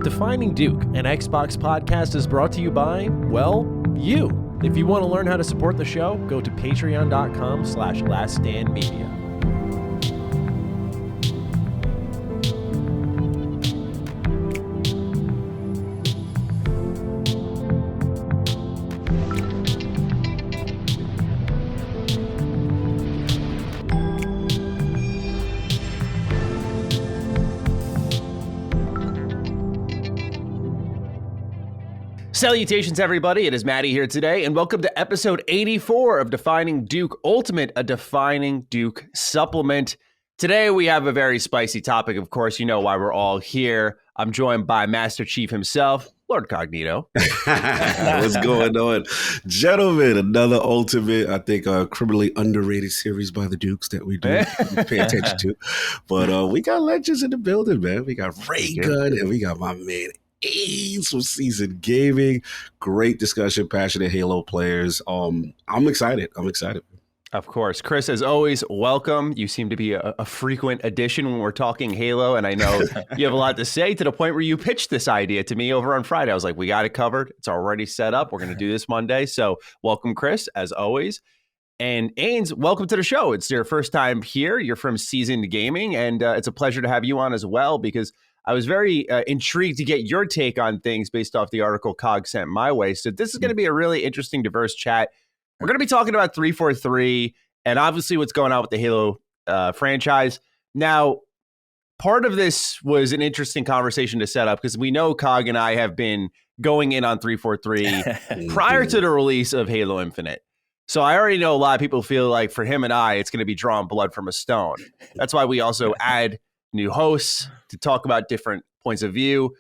Defining Duke, an Xbox podcast, is brought to you by, well, you. If you want to learn how to support the show, go to patreon.com/laststandmedia. Salutations, everybody. It is Maddie here today, and welcome to episode 84 of Defining Duke Ultimate, a Defining Duke supplement. Today, we have a very spicy topic. Of course, you know why we're all here. I'm joined by Master Chief himself, Lord Cognito. What's going on? Gentlemen, another Ultimate, I think, criminally underrated series by the Dukes that we do pay attention to. But we got legends in the building, man. We got Ray Gun, and we got my man Ains from Seasoned Gaming. Great discussion, passionate Halo players. I'm excited. Of course. Chris, as always, welcome. You seem to be a frequent addition when we're talking Halo, and I know you have a lot to say, to the point where you pitched this idea to me over on Friday. I was like, we got it covered. It's already set up. We're going to do this Monday. So welcome, Chris, as always. And Ains, welcome to the show. It's your first time here. You're from Seasoned Gaming, and it's a pleasure to have you on as well, because I was very intrigued to get your take on things based off the article Cog sent my way. So this is going to be a really interesting, diverse chat. We're going to be talking about 343 and obviously what's going on with the Halo franchise. Now, part of this was an interesting conversation to set up because we know Cog and I have been going in on 343 prior to the release of Halo Infinite. So I already know a lot of people feel like for him and I, it's going to be drawing blood from a stone. That's why we also add new hosts to talk about different points of view.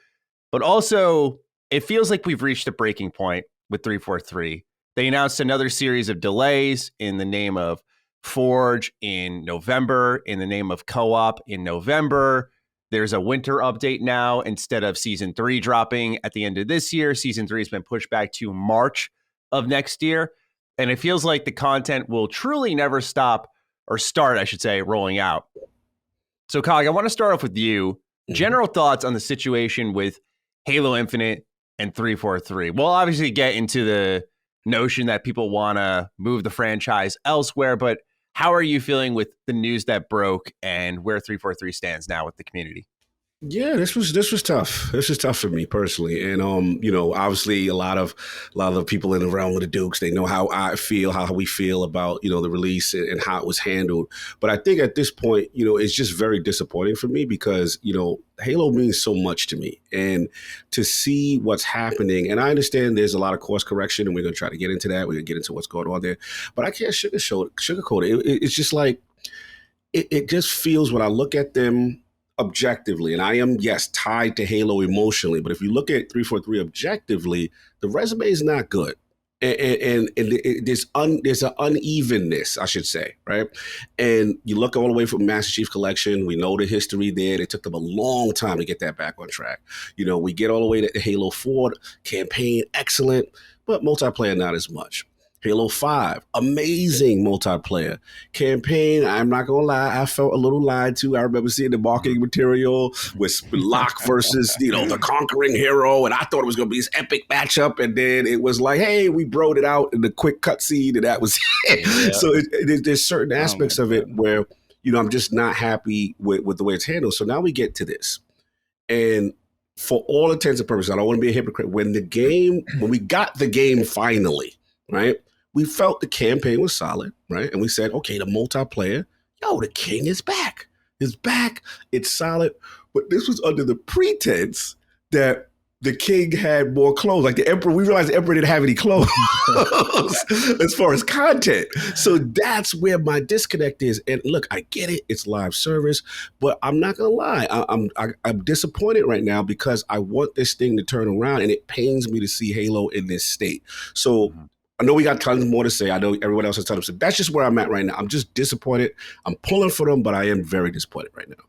But also, it feels like we've reached a breaking point with 343. They announced another series of delays in the name of Forge in November, in the name of Co-op in November. There's a winter update now. Instead of Season 3 dropping at the end of this year, Season 3 has been pushed back to March of next year. And it feels like the content will truly never stop, or start, I should say, rolling out. So, Cog, I want to start off with you. General thoughts on the situation with Halo Infinite and 343. We'll obviously get into the notion that people want to move the franchise elsewhere, but how are you feeling with the news that broke and where 343 stands now with the community? Yeah, this was tough. This was tough for me personally, and obviously a lot of the people in the realm of the Dukes, they know how I feel, how we feel about the release and how it was handled. But I think at this point, it's just very disappointing for me because Halo means so much to me, and to see what's happening. And I understand there's a lot of course correction, and we're gonna try to get into that. We're gonna get into what's going on there, but I can't sugarcoat it. It's just like it just feels when I look at them objectively, and I am, yes, tied to Halo emotionally, but if you look at 343 objectively, the resume is not good. And there's an unevenness, I should say, right? And you look all the way from Master Chief Collection, we know the history there. It took them a long time to get that back on track. We get all the way to the Halo 4 campaign, excellent, but multiplayer not as much. Halo 5, amazing multiplayer campaign. I'm not going to lie, I felt a little lied to. I remember seeing the marketing material with Locke versus, the conquering hero, and I thought it was going to be this epic matchup, and then it was like, hey, we broed it out in the quick cutscene, and that was it. Yeah. So there's certain aspects of it where, I'm just not happy with the way it's handled. So now we get to this. And for all intents and purposes, I don't want to be a hypocrite. When we got the game finally, right? We felt the campaign was solid, right? And we said, okay, the multiplayer, the king is back. It's back. It's solid. But this was under the pretense that the king had more clothes. Like the emperor, we realized the emperor didn't have any clothes as far as content. So that's where my disconnect is. And look, I get it. It's live service, but I'm not going to lie. I'm disappointed right now because I want this thing to turn around, and it pains me to see Halo in this state. So I know we got tons more to say. I know everyone else has tons to say. That's just where I'm at right now. I'm just disappointed. I'm pulling for them, but I am very disappointed right now.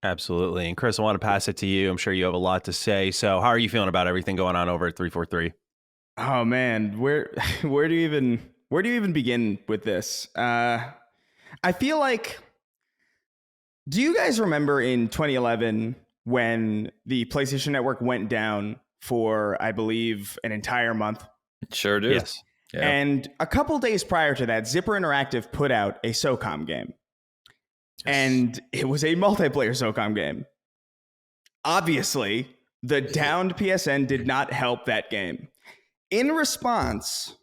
Absolutely. And Chris, I want to pass it to you. I'm sure you have a lot to say. So how are you feeling about everything going on over at 343? Oh man, where do you even begin with this? I feel like, do you guys remember in 2011 when the PlayStation Network went down for, I believe, an entire month. Sure do. Yes. Yeah. And a couple days prior to that, Zipper Interactive put out a SOCOM game. And it was a multiplayer SOCOM game. Obviously, the downed PSN did not help that game. In response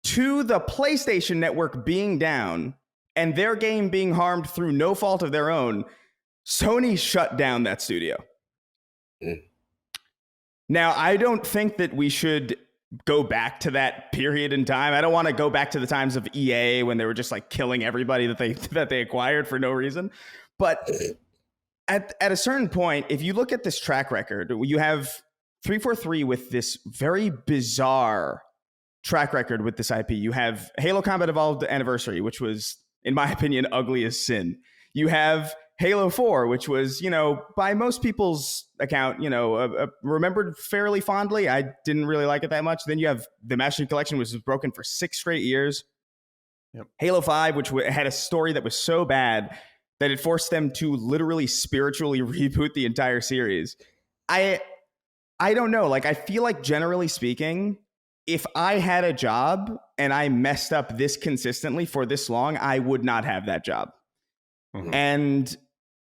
to the PlayStation Network being down and their game being harmed through no fault of their own, Sony shut down that studio. Now, I don't think that we should go back to that period in time. I don't want to go back to the times of EA when they were just like killing everybody that they acquired for no reason. But at a certain point, if you look at this track record, you have 343 with this very bizarre track record with this IP. You have Halo Combat Evolved Anniversary, which was, in my opinion, ugly as sin. You have Halo 4, which was, by most people's account, remembered fairly fondly. I didn't really like it that much. Then you have the Master Chief Collection, which was broken for 6 straight years. Yep. Halo 5, which had a story that was so bad that it forced them to literally spiritually reboot the entire series. I don't know. Like, I feel like, generally speaking, if I had a job and I messed up this consistently for this long, I would not have that job. Mm-hmm. And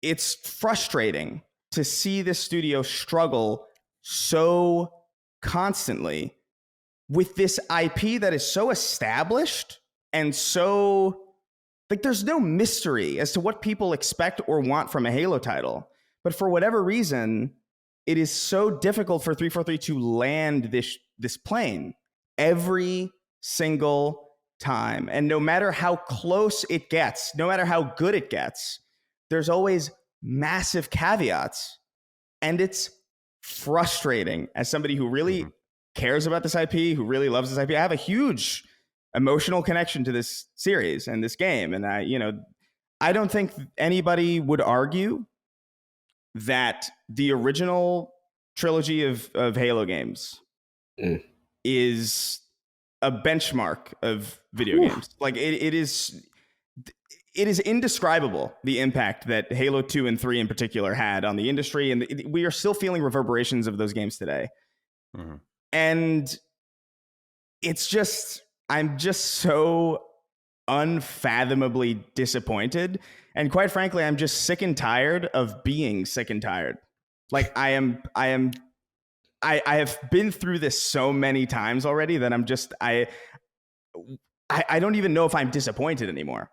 it's frustrating to see this studio struggle so constantly with this IP that is so established and so, like, there's no mystery as to what people expect or want from a Halo title. But for whatever reason, it is so difficult for 343 to land this plane every single time. And no matter how close it gets, no matter how good it gets, there's always massive caveats. And it's frustrating as somebody who really cares about this IP, who really loves this IP. I have a huge emotional connection to this series and this game. And I don't think anybody would argue that the original trilogy of Halo games is a benchmark of video games. Like, it is indescribable, the impact that Halo 2 and 3 in particular had on the industry. And we are still feeling reverberations of those games today. Mm-hmm. And I'm just so unfathomably disappointed. And quite frankly, I'm just sick and tired of being sick and tired. Like, I have been through this so many times already that I don't even know if I'm disappointed anymore.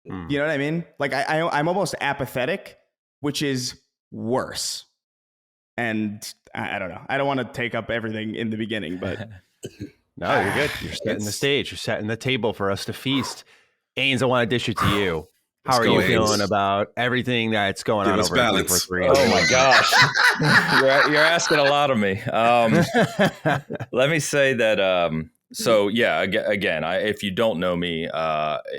You know what I mean? Like, I'm almost apathetic, which is worse. And I don't know. I don't want to take up everything in the beginning, but no, you're good. You're setting the stage. You're setting the table for us to feast. Ains, I want to dish it to you. How are you feeling about everything that's going on over at 343? Oh my gosh, you're asking a lot of me. Let me say that. So yeah, again, if you don't know me,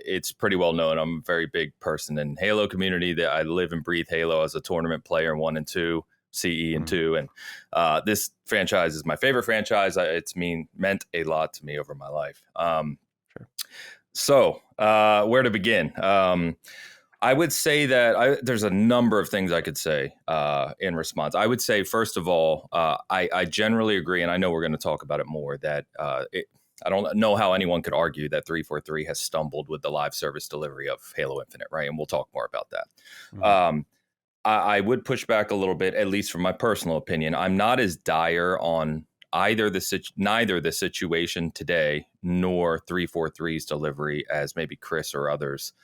it's pretty well known. I'm a very big person in Halo community. That I live and breathe Halo as a tournament player in 1 and 2, CE and 2, and this franchise is my favorite franchise. It's meant a lot to me over my life. Sure. So where to begin? I would say that there's a number of things I could say in response. I would say, first of all, I generally agree, and I know we're going to talk about it more, that I don't know how anyone could argue that 343 has stumbled with the live service delivery of Halo Infinite, right? And we'll talk more about that. Mm-hmm. I would push back a little bit, at least from my personal opinion. I'm not as dire on neither the situation today nor 343's delivery as maybe Chris or others.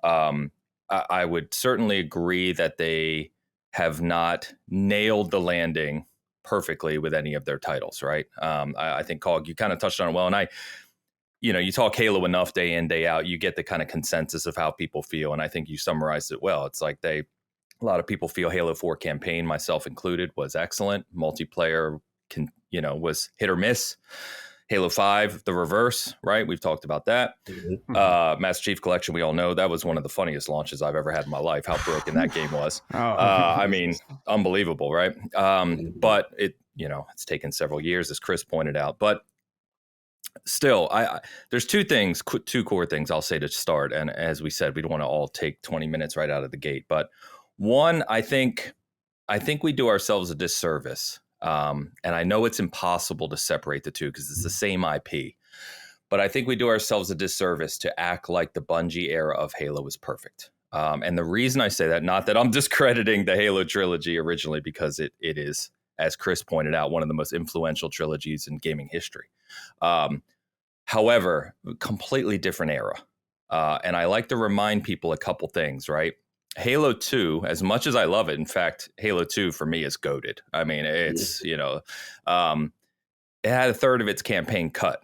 I would certainly agree that they have not nailed the landing perfectly with any of their titles, right? I think, Cog, you kind of touched on it well. And you talk Halo enough day in, day out, you get the kind of consensus of how people feel. And I think you summarized it well. It's like a lot of people feel Halo 4 campaign, myself included, was excellent. Multiplayer was hit or miss. Halo 5, the reverse, right? We've talked about that. Mm-hmm. Master Chief Collection, we all know that was one of the funniest launches I've ever had in my life, how broken that game was. I mean, unbelievable, right? But it's taken several years, as Chris pointed out. But still, there's two core things I'll say to start. And as we said, we don't want to all take 20 minutes right out of the gate. But one, I think I think we do ourselves a disservice. And I know it's impossible to separate the two because it's the same IP. But I think we do ourselves a disservice to act like the Bungie era of Halo was perfect. And the reason I say that, not that I'm discrediting the Halo trilogy originally, because it is, as Chris pointed out, one of the most influential trilogies in gaming history. However, completely different era. And I like to remind people a couple things, right? Halo 2, as much as I love it, in fact, Halo 2 for me is goated. I mean, it's, it had a third of its campaign cut.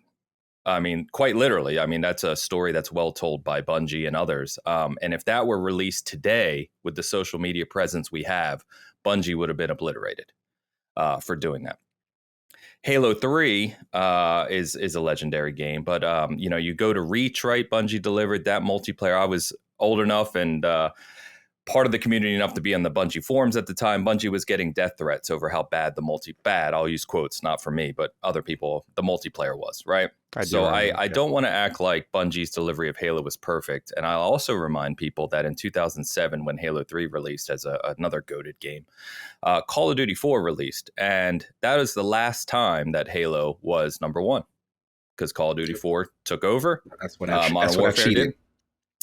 I mean, quite literally. I mean, that's a story that's well told by Bungie and others. And if that were released today with the social media presence we have, Bungie would have been obliterated for doing that. Halo 3 is a legendary game, but you go to Reach, right? Bungie delivered that multiplayer. I was old enough and part of the community enough to be on the Bungie forums at the time. Bungie was getting death threats over how bad I'll use quotes, not for me, but other people, the multiplayer was, right? I don't want to act like Bungie's delivery of Halo was perfect. And I'll also remind people that in 2007, when Halo 3 released as another goated game, Call of Duty 4 released. And that was the last time that Halo was number one, because Call of Duty 4 took over. That's what I cheated.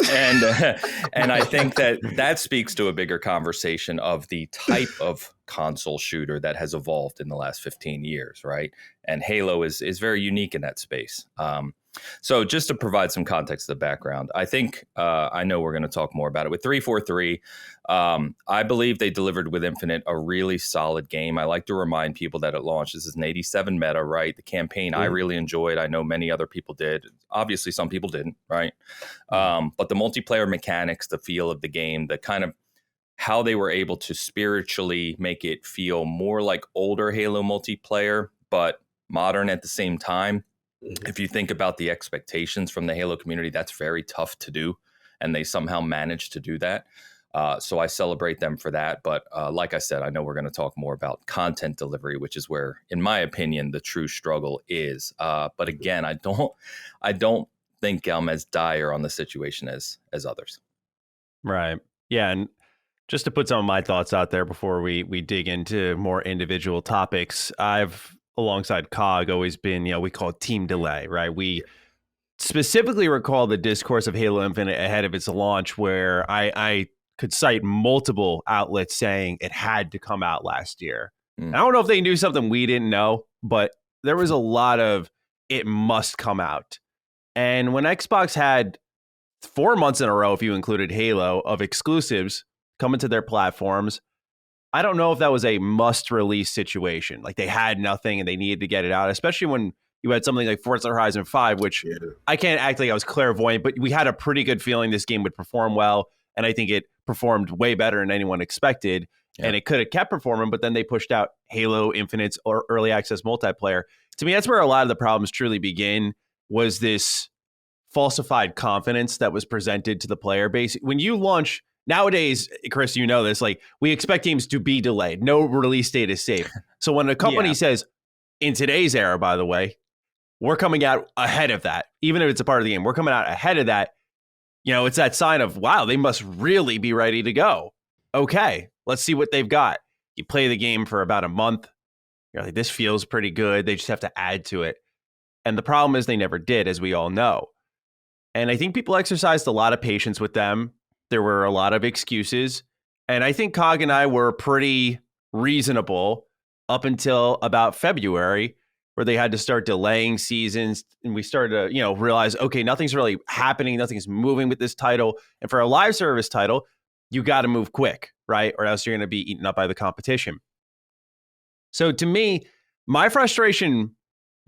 And I think that speaks to a bigger conversation of the type of console shooter that has evolved in the last 15 years, right? And Halo is very unique in that space. So just to provide some context to the background, I think I know we're going to talk more about it. With 343, I believe they delivered with Infinite a really solid game. I like to remind people that at launch, this is an 87 meta, right? The campaign I really enjoyed. I know many other people did. Obviously, some people didn't, right? But the multiplayer mechanics, the feel of the game, the kind of how they were able to spiritually make it feel more like older Halo multiplayer, but modern at the same time. If you think about the expectations from the Halo community, that's very tough to do. And they somehow managed to do that. So I celebrate them for that. But like I said, I know we're going to talk more about content delivery, which is where, in my opinion, the true struggle is. But again, I don't think I'm as dire on the situation as others. Right. Yeah. And just to put some of my thoughts out there before we dig into more individual topics, I've, alongside COG, always been, we call it team delay, right? We specifically recall the discourse of Halo Infinite ahead of its launch, where I could cite multiple outlets saying it had to come out last year. I don't know if they knew something we didn't know, but there was a lot of it must come out. And when Xbox had 4 months in a row, if you included Halo, of exclusives coming to their platforms, I don't know if that was a must-release situation. Like, they had nothing and they needed to get it out, especially when you had something like Forza Horizon 5, which I can't act like I was clairvoyant, but we had a pretty good feeling this game would perform well, and I think it performed way better than anyone expected, and it could have kept performing, but then they pushed out Halo Infinite's or early access multiplayer. To me, that's where a lot of the problems truly begin, was this falsified confidence that was presented to the player base. When you launch... Nowadays, Chris, you know this, like, we expect games to be delayed. No release date is safe. So when a company says, in today's era, by the way, we're coming out ahead of that, even if it's a part of the game, we're coming out ahead of that, it's that sign of, wow, they must really be ready to go. Okay, let's see what they've got. You play the game for about a month. You're like, this feels pretty good. They just have to add to it. And the problem is they never did, as we all know. And I think people exercised a lot of patience with them. There were a lot of excuses, and I think COG and I were pretty reasonable up until about February, where they had to start delaying seasons, and we started to, realize, okay, nothing's really happening, nothing's moving with this title, and for a live service title, you got to move quick, right? Or else you're going to be eaten up by the competition. So to me, my frustration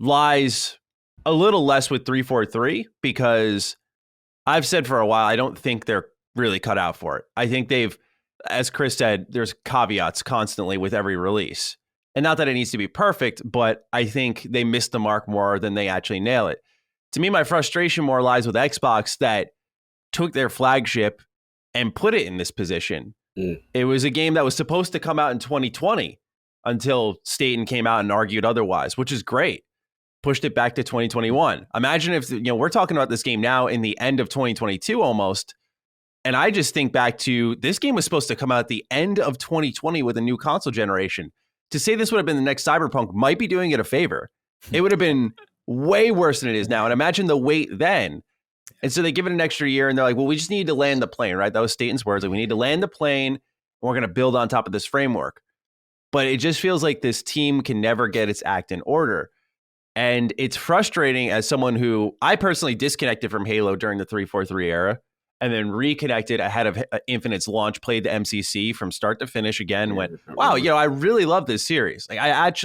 lies a little less with 343, because I've said for a while, I don't think they're really cut out for it. I think they've, as Chris said, there's caveats constantly with every release. And not that it needs to be perfect, but I think they miss the mark more than they actually nail it. To me, my frustration more lies with Xbox, that took their flagship and put it in this position. It was a game that was supposed to come out in 2020 until Staten came out and argued otherwise, which is great. Pushed it back to 2021. Imagine if, we're talking about this game now in the end of 2022 almost. And I just think back to this game was supposed to come out at the end of 2020 with a new console generation. To say this would have been the next Cyberpunk might be doing it a favor. It would have been way worse than it is now. And imagine the wait then. And so they give it an extra year and they're like, well, we just need to land the plane, right? That was Staten's words. Like, we need to land the plane and we're going to build on top of this framework. But it just feels like this team can never get its act in order. And it's frustrating as someone who I personally disconnected from Halo during the 343 era and then reconnected ahead of Infinite's launch, played the MCC from start to finish again, went, wow, I really love this series. Like,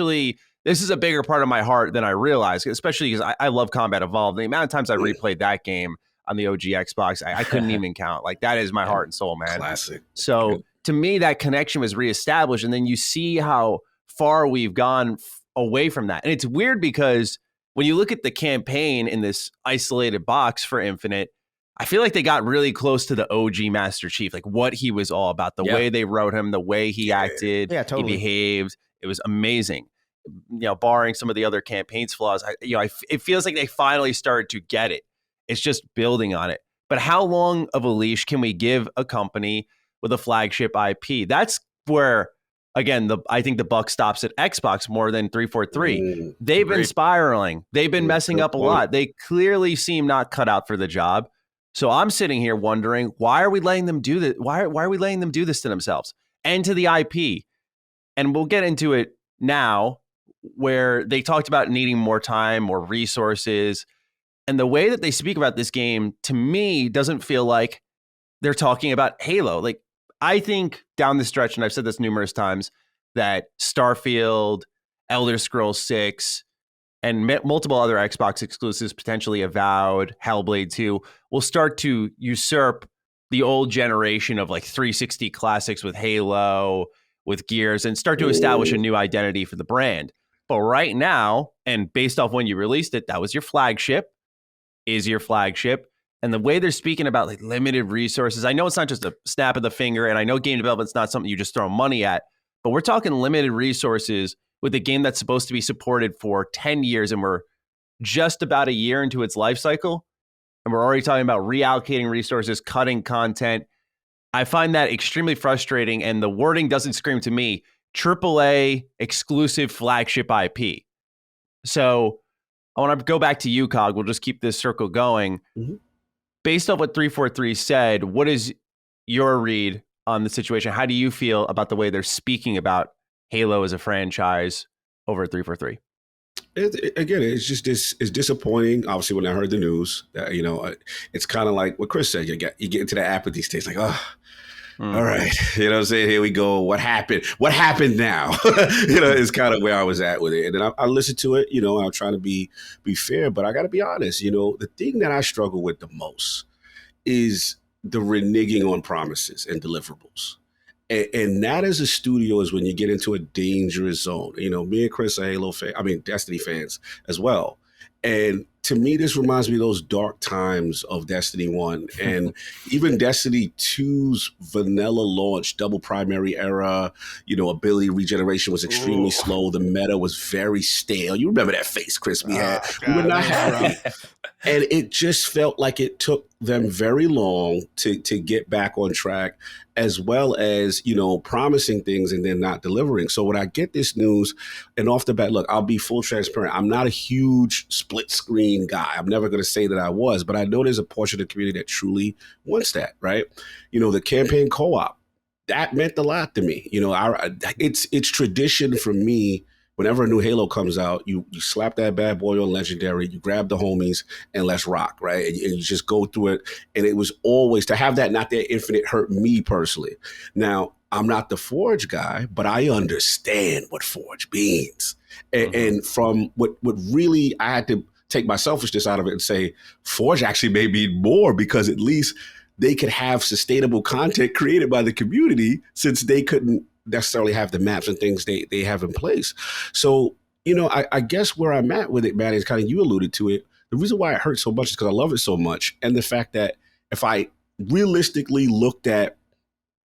this is a bigger part of my heart than I realized, especially because I love Combat Evolved. The amount of times I replayed that game on the OG Xbox, I couldn't even count. Like, that is my heart and soul, man. Classic. So to me, that connection was reestablished. And then you see how far we've gone away from that. And it's weird because when you look at the campaign in this isolated box for Infinite, I feel like they got really close to the OG Master Chief, like what he was all about, the way they wrote him, the way he acted, he behaved. It was amazing. Barring some of the other campaign's flaws, it feels like they finally started to get it. It's just building on it. But how long of a leash can we give a company with a flagship IP? That's where, again, I think the buck stops at Xbox more than 343. They've been spiraling. They've been messing up a lot. They clearly seem not cut out for the job. So I'm sitting here wondering, why are we letting them do this? Why are we letting them do this to themselves and to the IP? And we'll get into it now, where they talked about needing more time, more resources. And the way that they speak about this game, to me, doesn't feel like they're talking about Halo. Like, I think down the stretch, and I've said this numerous times, that Starfield, Elder Scrolls 6, and multiple other Xbox exclusives, potentially Avowed, Hellblade 2, will start to usurp the old generation of like 360 classics with Halo, with Gears, and start to establish a new identity for the brand. But right now, and based off when you released it, that was your flagship, is your flagship. And the way they're speaking about like limited resources, I know it's not just a snap of the finger, and I know game development's not something you just throw money at, but we're talking limited resources with a game that's supposed to be supported for 10 years, and we're just about a year into its life cycle, and we're already talking about reallocating resources, cutting content. I find that extremely frustrating, and the wording doesn't scream to me AAA exclusive flagship IP. So I want to go back to you, Cog. We'll just keep this circle going. Mm-hmm. Based on what 343 said, what is your read on the situation? How do you feel about the way they're speaking about Halo as a franchise over at 343? Again, it's just it's disappointing. Obviously, when I heard the news, it's kind of like what Chris said. You get into the apathy stage, like, all right, what I'm saying? Here we go. What happened? What happened now? Is kind of where I was at with it. And then I listened to it. I'm trying to be fair, but I got to be honest. The thing that I struggle with the most is the reneging on promises and deliverables. And that as a studio is when you get into a dangerous zone. Me and Chris are Destiny fans as well. And to me, this reminds me of those dark times of Destiny 1 and even Destiny 2's vanilla launch, double primary era, ability regeneration was extremely slow. The meta was very stale. You remember that face, Chris, we had. We were not happy. And it just felt like it took them very long to get back on track, as well as, promising things and then not delivering. So when I get this news, and off the bat, look, I'll be full transparent. I'm not a huge split screen guy. I'm never going to say that I was, but I know there's a portion of the community that truly wants that, right? The campaign co-op, that meant a lot to me. It's tradition for me. Whenever a new Halo comes out, you slap that bad boy on Legendary, you grab the homies, and let's rock, right? And you just go through it. And it was always, to have that not there Infinite hurt me personally. Now, I'm not the Forge guy, but I understand what Forge means. And from what really, I had to take my selfishness out of it and say, Forge actually may mean more, because at least they could have sustainable content created by the community, since they couldn't necessarily have the maps and things they have in place. So, I guess where I'm at with it, Matt, is kind of, you alluded to it. The reason why it hurts so much is because I love it so much. And the fact that if I realistically looked at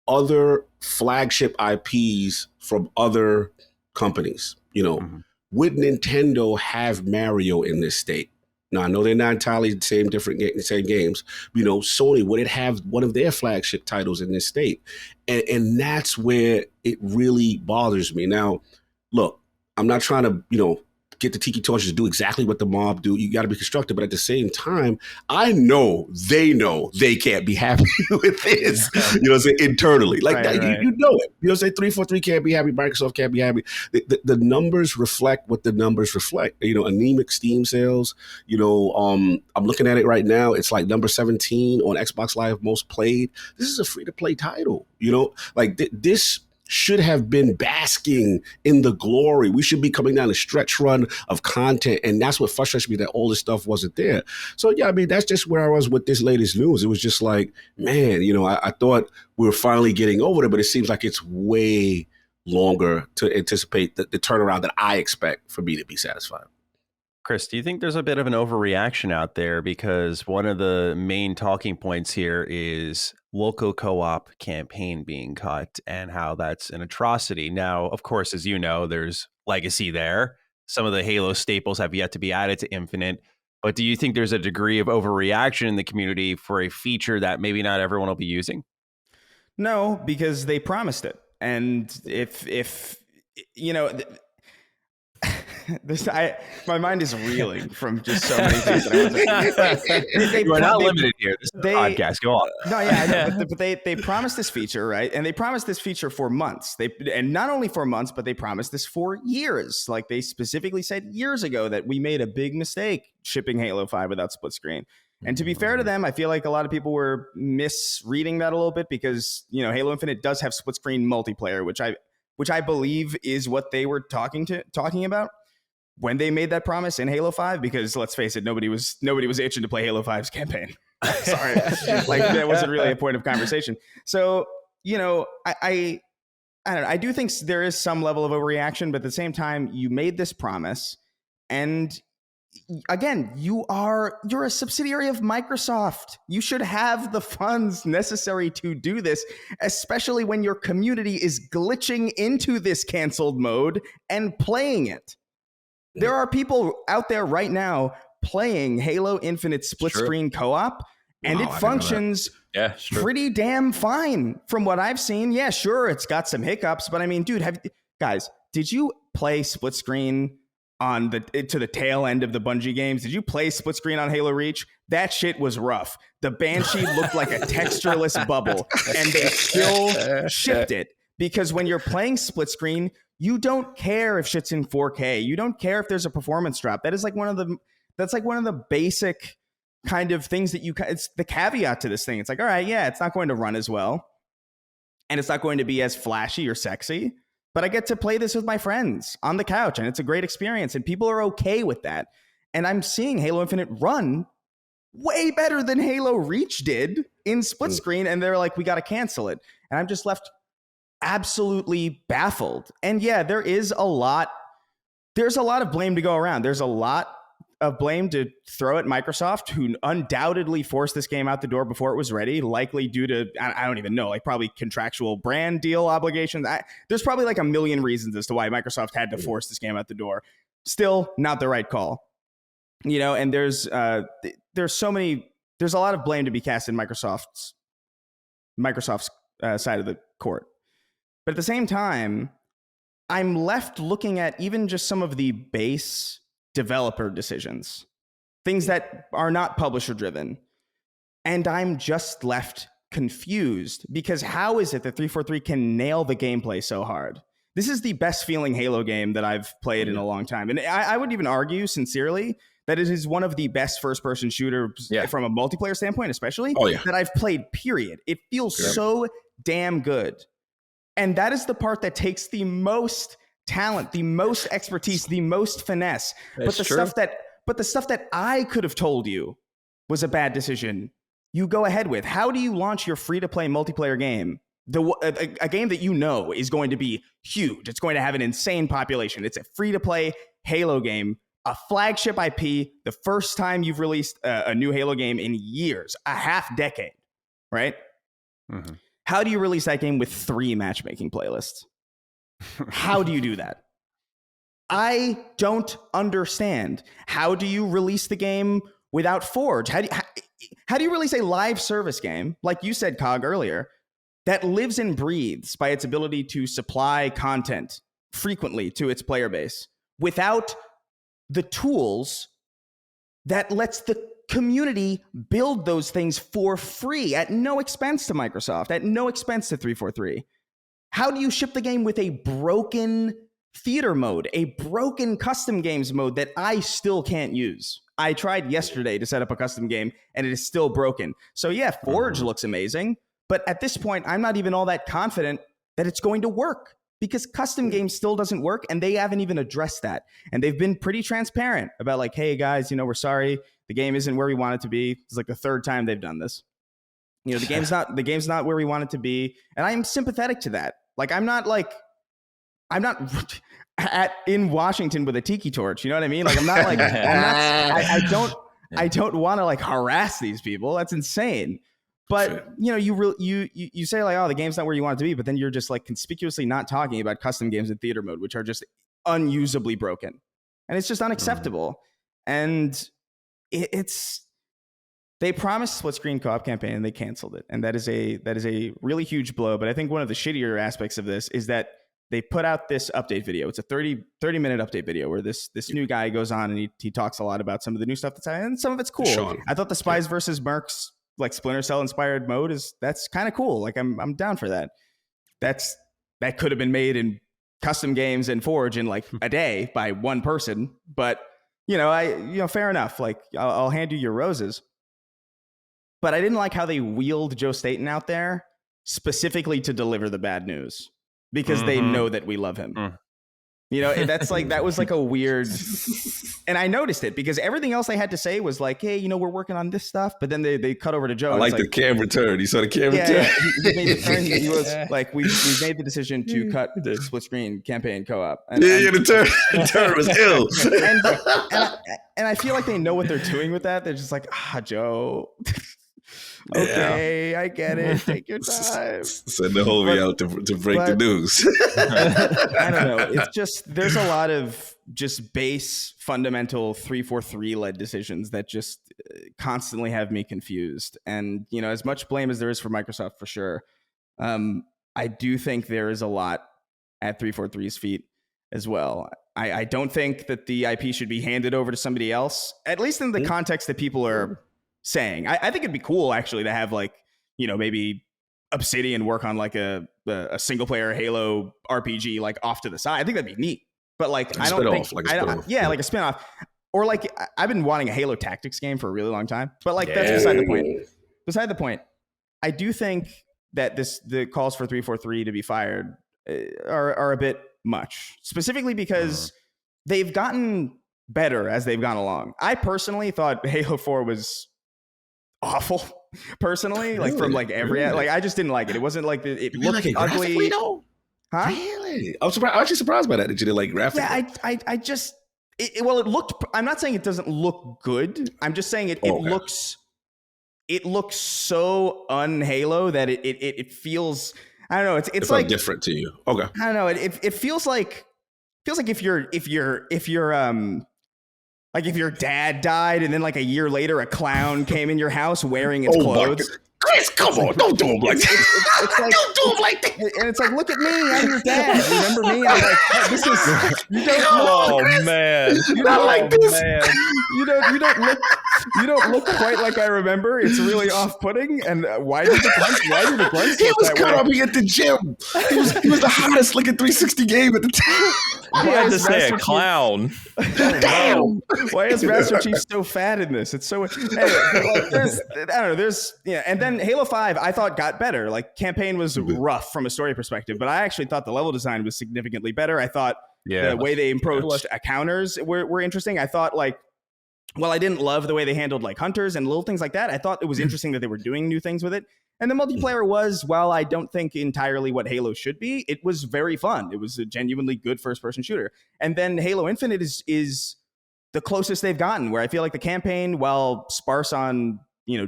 other flagship IPs from other companies, would Nintendo have Mario in this state? Now, I know they're not entirely the same games. You know, Sony, would it have one of their flagship titles in this state? And that's where it really bothers me. Now, look, I'm not trying to, get the tiki torches to do exactly what the mob do. You got to be constructive, but at the same time, I know they can't be happy with this. Internally, like right, that, right. You know it. 343 can't be happy. Microsoft can't be happy. The numbers reflect what the numbers reflect. Anemic Steam sales. I'm looking at it right now. It's like number 17 on Xbox Live most played. This is a free to play title. This should have been basking in the glory. We should be coming down a stretch run of content. And that's what frustrates me, that all this stuff wasn't there. So, yeah, I mean, that's just where I was with this latest news. It was just like, man, I thought we were finally getting over it, but it seems like it's way longer to anticipate the turnaround that I expect for me to be satisfied. Chris, do you think there's a bit of an overreaction out there? Because one of the main talking points here is local co-op campaign being cut and how that's an atrocity. Now, of course, as you know, there's legacy there. Some of the Halo staples have yet to be added to Infinite. But do you think there's a degree of overreaction in the community for a feature that maybe not everyone will be using? No, because they promised it. And if my mind is reeling from just so many things. You are not limited here. This is a podcast. Go on. No, yeah, I know, but they promised this feature, right? And they promised this feature for months. And not only for months, but they promised this for years. Like they specifically said years ago that we made a big mistake shipping Halo 5 without split screen. And to be fair to them, I feel like a lot of people were misreading that a little bit because Halo Infinite does have split screen multiplayer, which I believe is what they were talking about when they made that promise in Halo 5, because let's face it, nobody was itching to play Halo 5's campaign. Sorry. That wasn't really a point of conversation. So, I don't know. I do think there is some level of overreaction, but at the same time, you made this promise. And again, you're a subsidiary of Microsoft. You should have the funds necessary to do this, especially when your community is glitching into this canceled mode and playing it. There are people out there right now playing Halo Infinite split screen co-op, and it functions pretty damn fine from what I've seen. Yeah, sure, it's got some hiccups, but I mean, dude, did you play split screen to the tail end of the Bungie games? Did you play split screen on Halo Reach? That shit was rough. The Banshee looked like a textureless bubble, and they still shipped it. Because when you're playing split screen, you don't care if shit's in 4K. You don't care if there's a performance drop. That is one of the basic kind of things that it's the caveat to this thing. It's like, all right, yeah, it's not going to run as well, and it's not going to be as flashy or sexy, but I get to play this with my friends on the couch, and it's a great experience, and people are okay with that. And I'm seeing Halo Infinite run way better than Halo Reach did in split screen, and they're like, we got to cancel it. And I'm just left absolutely baffled. And yeah, there's a lot of blame to go around. There's a lot of blame to throw at Microsoft, who undoubtedly forced this game out the door before it was ready, likely due to, I don't even know, like probably contractual brand deal obligations. There's probably like a million reasons as to why Microsoft had to force this game out the door. Still not the right call. And there's a lot of blame to be cast in Microsoft's side of the court. But at the same time, I'm left looking at even just some of the base developer decisions, things that are not publisher driven. And I'm just left confused, because how is it that 343 can nail the gameplay so hard? This is the best feeling Halo game that I've played in a long time. And I would even argue sincerely that it is one of the best first-person shooters from a multiplayer standpoint, especially, that I've played, period. It feels so damn good. And that is the part that takes the most talent, the most expertise, the most finesse. But the stuff that I could have told you was a bad decision, you go ahead with. How do you launch your free-to-play multiplayer game? A game that is going to be huge. It's going to have an insane population. It's a free-to-play Halo game, a flagship IP, the first time you've released a new Halo game in years, a half decade, right? Mm-hmm. How do you release that game with 3 matchmaking playlists? How do you do that? I don't understand. How do you release the game without Forge? How do you release a live service game, like you said, Cog, earlier, that lives and breathes by its ability to supply content frequently to its player base without the tools that lets the community build those things for free at no expense to Microsoft, at no expense to 343? How do you ship the game with a broken theater mode, a broken custom games mode that I still can't use? I tried yesterday to set up a custom game and it is still broken. So yeah, Forge looks amazing, but at this point, I'm not even all that confident that it's going to work because custom games still doesn't work and they haven't even addressed that. And they've been pretty transparent about like, hey guys, we're sorry. The game isn't where we want it to be. It's like the third time they've done this. The game's not where we want it to be. And I'm sympathetic to that. Like, I'm not in Washington with a tiki torch. You know what I mean? Like, I don't want to like harass these people. That's insane. But you say like, oh, the game's not where you want it to be, but then you're just like conspicuously not talking about custom games in theater mode, which are just unusably broken, and it's just unacceptable. And they promised split screen co-op campaign and they canceled it, and that is a really huge blow. But I think one of the shittier aspects of this is that they put out this update video. It's a 30-minute update video where this new guy goes on and he talks a lot about some of the new stuff that's out, and some of it's cool. Sean. I thought the Spies versus Mercs like Splinter Cell inspired mode that's kind of cool. Like I'm down for that. That could have been made in custom games and Forge in like a day by one person, but fair enough. Like I'll hand you your roses. But I didn't like how they wheeled Joe Staten out there specifically to deliver the bad news because they know that we love him. That's like, that was like a weird, and I noticed it because everything else they had to say was like, hey, we're working on this stuff. But then they cut over to Joe. I like the camera turn. You saw the camera turn? Yeah. He made the turn. He was like, we made the decision to cut the split screen campaign co-op. The turn was ill. And I feel like they know what they're doing with that. They're just like, Joe. Okay, I get it. Take your time. Send the homie out to break the news. I don't know. It's just, there's a lot of just base fundamental 343 led decisions that just constantly have me confused. And, as much blame as there is for Microsoft for sure, I do think there is a lot at 343's feet as well. I don't think that the IP should be handed over to somebody else, at least in the context that people are saying. I think it'd be cool actually to have like, maybe Obsidian work on like a single player Halo RPG like off to the side. I think that'd be neat. But like, I don't think, like a spinoff. Or like, I've been wanting a Halo Tactics game for a really long time. But like, that's beside the point. Beside the point, I do think that the calls for 343 to be fired are a bit much, specifically because they've gotten better as they've gone along. I personally thought Halo 4 was awful, personally, like from like every like I just didn't like it. It wasn't like it looked like ugly. Huh? Really? I'm actually surprised by that you didn't like graphics. Yeah, I just it looked. I'm not saying it doesn't look good. I'm just saying it looks so un-Halo that it feels. I don't know. It's like different to you. Okay. I don't know. It feels like if your dad died and then like a year later a clown came in your house wearing its clothes. Chris, come on, don't do him like that. It's like, don't do him like that. And it's like, look at me, I'm your dad. Remember me? I'm like, this is. You don't. Man, you're not like this. Man. You don't look quite like I remember. It's really off-putting. And why did the grunts? He was caught up at the gym. He was the hottest looking 360 game at the time. I had to say a clown. Damn. Why is Master Chief so fat in this? It's so. Anyway, like, I don't know. And then Halo 5, I thought got better. Like campaign was rough from a story perspective, but I actually thought the level design was significantly better. I thought the way they approached encounters were interesting. I thought like, well, I didn't love the way they handled like hunters and little things like that. I thought it was interesting that they were doing new things with it. And the multiplayer was, while I don't think entirely what Halo should be, it was very fun. It was a genuinely good first-person shooter. And then Halo Infinite is the closest they've gotten, where I feel like the campaign, while sparse on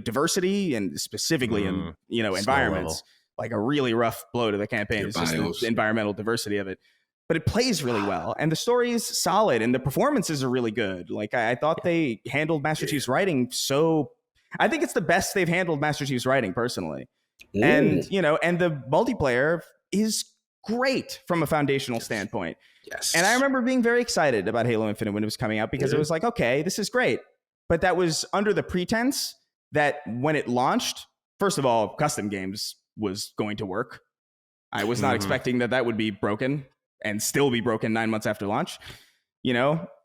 diversity and specifically in environments, like a really rough blow to the campaign is just the environmental diversity of it. but it plays really well, and the story is solid, and the performances are really good. Like I thought they handled Master Chief's writing so. I think it's the best they've handled Master Chief's writing personally, and and the multiplayer is great from a foundational standpoint. Yes, and I remember being very excited about Halo Infinite when it was coming out because it was like, okay, this is great, but that was under the pretense that when it launched, first of all, custom games was going to work. I was not expecting that would be broken and still be broken 9 months after launch.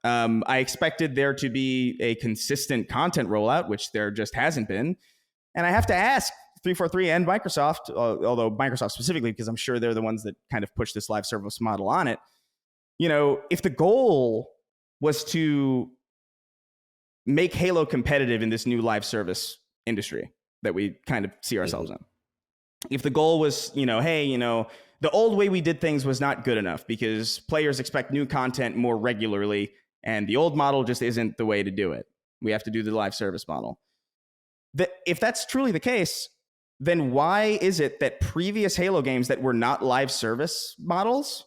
I expected there to be a consistent content rollout, which there just hasn't been. And I have to ask 343 and Microsoft, although Microsoft specifically, because I'm sure they're the ones that kind of push this live service model on it. If the goal was to make Halo competitive in this new live service industry that we kind of see ourselves in, if the goal was, the old way we did things was not good enough because players expect new content more regularly, and the old model just isn't the way to do it. We have to do the live service model. If that's truly the case, then why is it that previous Halo games that were not live service models,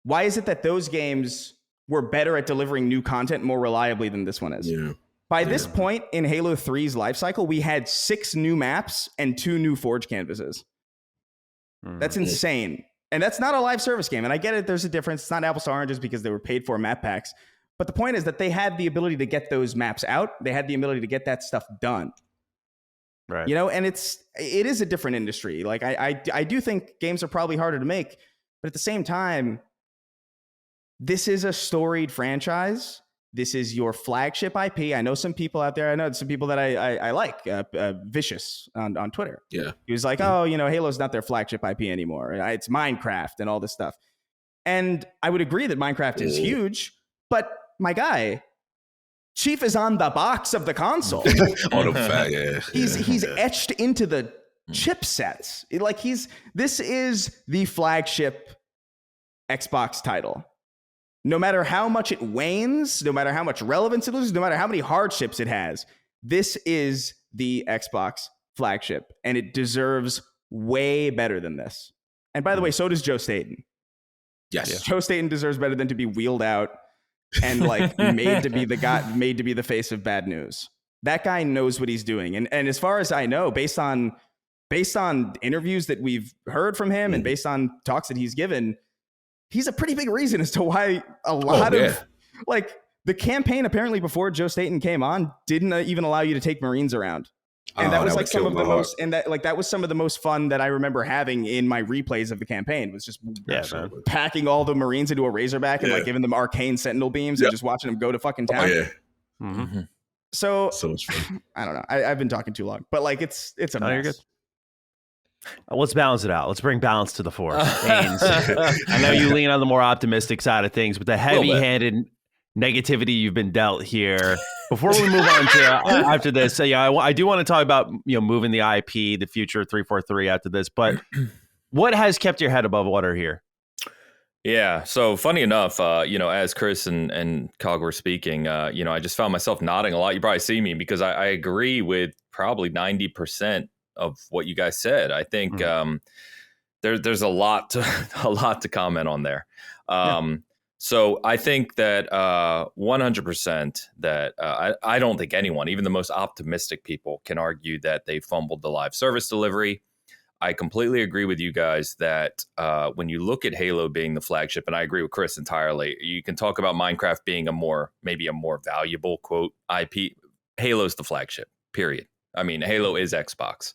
why is it that those games were better at delivering new content more reliably than this one is? Yeah. By this point in Halo 3's life cycle, we had 6 new maps and 2 new Forge canvases. That's insane. And that's not a live service game. And I get it, there's a difference. It's not apples to oranges because they were paid for map packs. But the point is that they had the ability to get those maps out. They had the ability to get that stuff done. Right. And it is a different industry. Like I do think games are probably harder to make, but at the same time, this is a storied franchise. This is your flagship IP. I know some people out there. I know some people that I like. Vicious on Twitter. Yeah. He was like, Halo's not their flagship IP anymore. It's Minecraft and all this stuff. And I would agree that Minecraft is huge, but my guy, Chief is on the box of the console. He's etched into the chipsets. This is the flagship Xbox title. No matter how much it wanes, no matter how much relevance it loses, no matter how many hardships it has, this is the Xbox flagship, and it deserves way better than this. And by the way, so does Joe Staten. Yes. Joe Staten deserves better than to be wheeled out and made to be the face of bad news. That guy knows what he's doing. And as far as I know, based on interviews that we've heard from him and based on talks that he's given, he's a pretty big reason as to why a lot of the campaign apparently before Joe Staten came on didn't even allow you to take Marines around. And that was some of the most, and that was some of the most fun that I remember having in my replays of the campaign was just packing all the Marines into a Razorback and giving them arcane sentinel beams and just watching them go to fucking town. So much fun. I don't know. I've been talking too long, but it's a mess. You're good. Let's balance it out. Let's bring balance to the force. Ains, I know you lean on the more optimistic side of things, but the heavy-handed negativity you've been dealt here. Before we move on to after this, I do want to talk about moving the IP, the future 343 after this. But what has kept your head above water here? Yeah. So funny enough, as Chris and Cog were speaking, I just found myself nodding a lot. You probably see me because I agree with probably 90% of what you guys said. I think there's a lot to comment on there. So I think that 100% that I don't think anyone, even the most optimistic people, can argue that they fumbled the live service delivery. I completely agree with you guys that when you look at Halo being the flagship, and I agree with Chris entirely, you can talk about Minecraft being maybe a more valuable quote IP. Halo's the flagship, period. I mean, Halo is Xbox.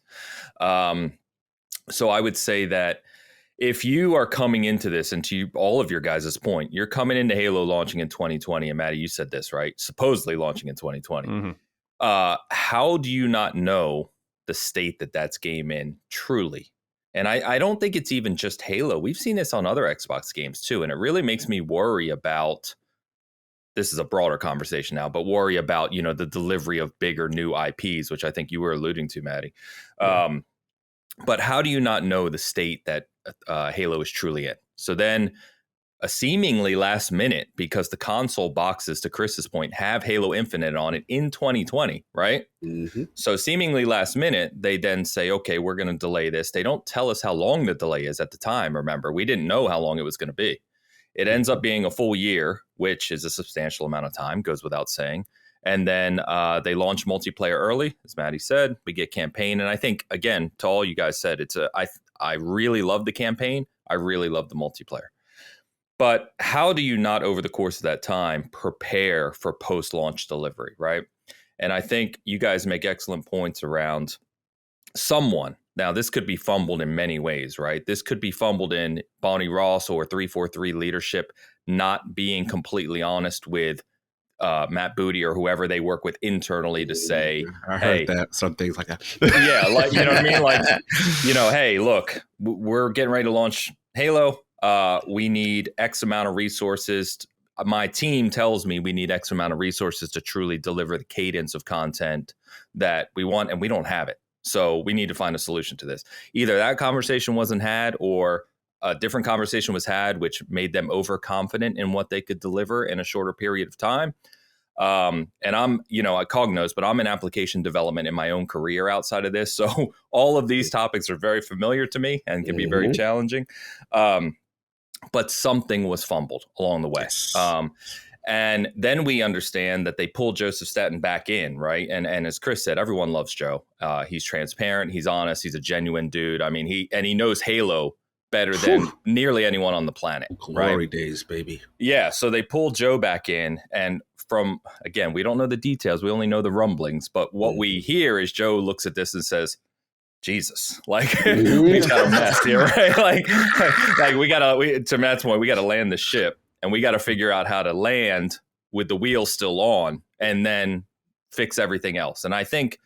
So I would say that if you are coming into this, and to all of your guys' point, you're coming into Halo launching in 2020, and Maddie, you said this, right? Supposedly launching in 2020. How do you not know the state that's game in truly? And I don't think it's even just Halo. We've seen this on other Xbox games too, and it really makes me worry about, this is a broader conversation now, but worry about, the delivery of bigger new IPs, which I think you were alluding to, Maddie. But how do you not know the state that Halo is truly in? So then a seemingly last minute, because the console boxes, to Chris's point, have Halo Infinite on it in 2020, right? So seemingly last minute, they then say, okay, we're going to delay this. They don't tell us how long the delay is at the time. Remember, we didn't know how long it was going to be. It ends up being a full year, which is a substantial amount of time, goes without saying. And then they launch multiplayer early, as Maddie said. We get campaign, and I think again, to all you guys said, I really love the campaign. I really love the multiplayer. But how do you not, over the course of that time, prepare for post-launch delivery, right? And I think you guys make excellent points around someone. Now, this could be fumbled in many ways, right? This could be fumbled in Bonnie Ross or 343 leadership not being completely honest with Matt Booty or whoever they work with internally to say, I heard that, some things like that. Yeah, like, you know what I mean? Like, hey, look, we're getting ready to launch Halo. We need X amount of resources. My team tells me we need X amount of resources to truly deliver the cadence of content that we want, and we don't have it. So we need to find a solution to this. Either that conversation wasn't had, or a different conversation was had, which made them overconfident in what they could deliver in a shorter period of time. And I'm, I cognos, but I'm in application development in my own career outside of this. So all of these topics are very familiar to me and can be very challenging. But something was fumbled along the way. Yes. And then we understand that they pulled Joseph Staten back in, right? And as Chris said, everyone loves Joe. He's transparent, he's honest, he's a genuine dude. I mean, he knows Halo better than nearly anyone on the planet. Glory right? days, baby. Yeah, so they pulled Joe back in, and again, we don't know the details, we only know the rumblings, but what we hear is Joe looks at this and says, Jesus, like we got a mess here, right? Like to Matt's point, we gotta land the ship. And we got to figure out how to land with the wheel still on and then fix everything else. And I think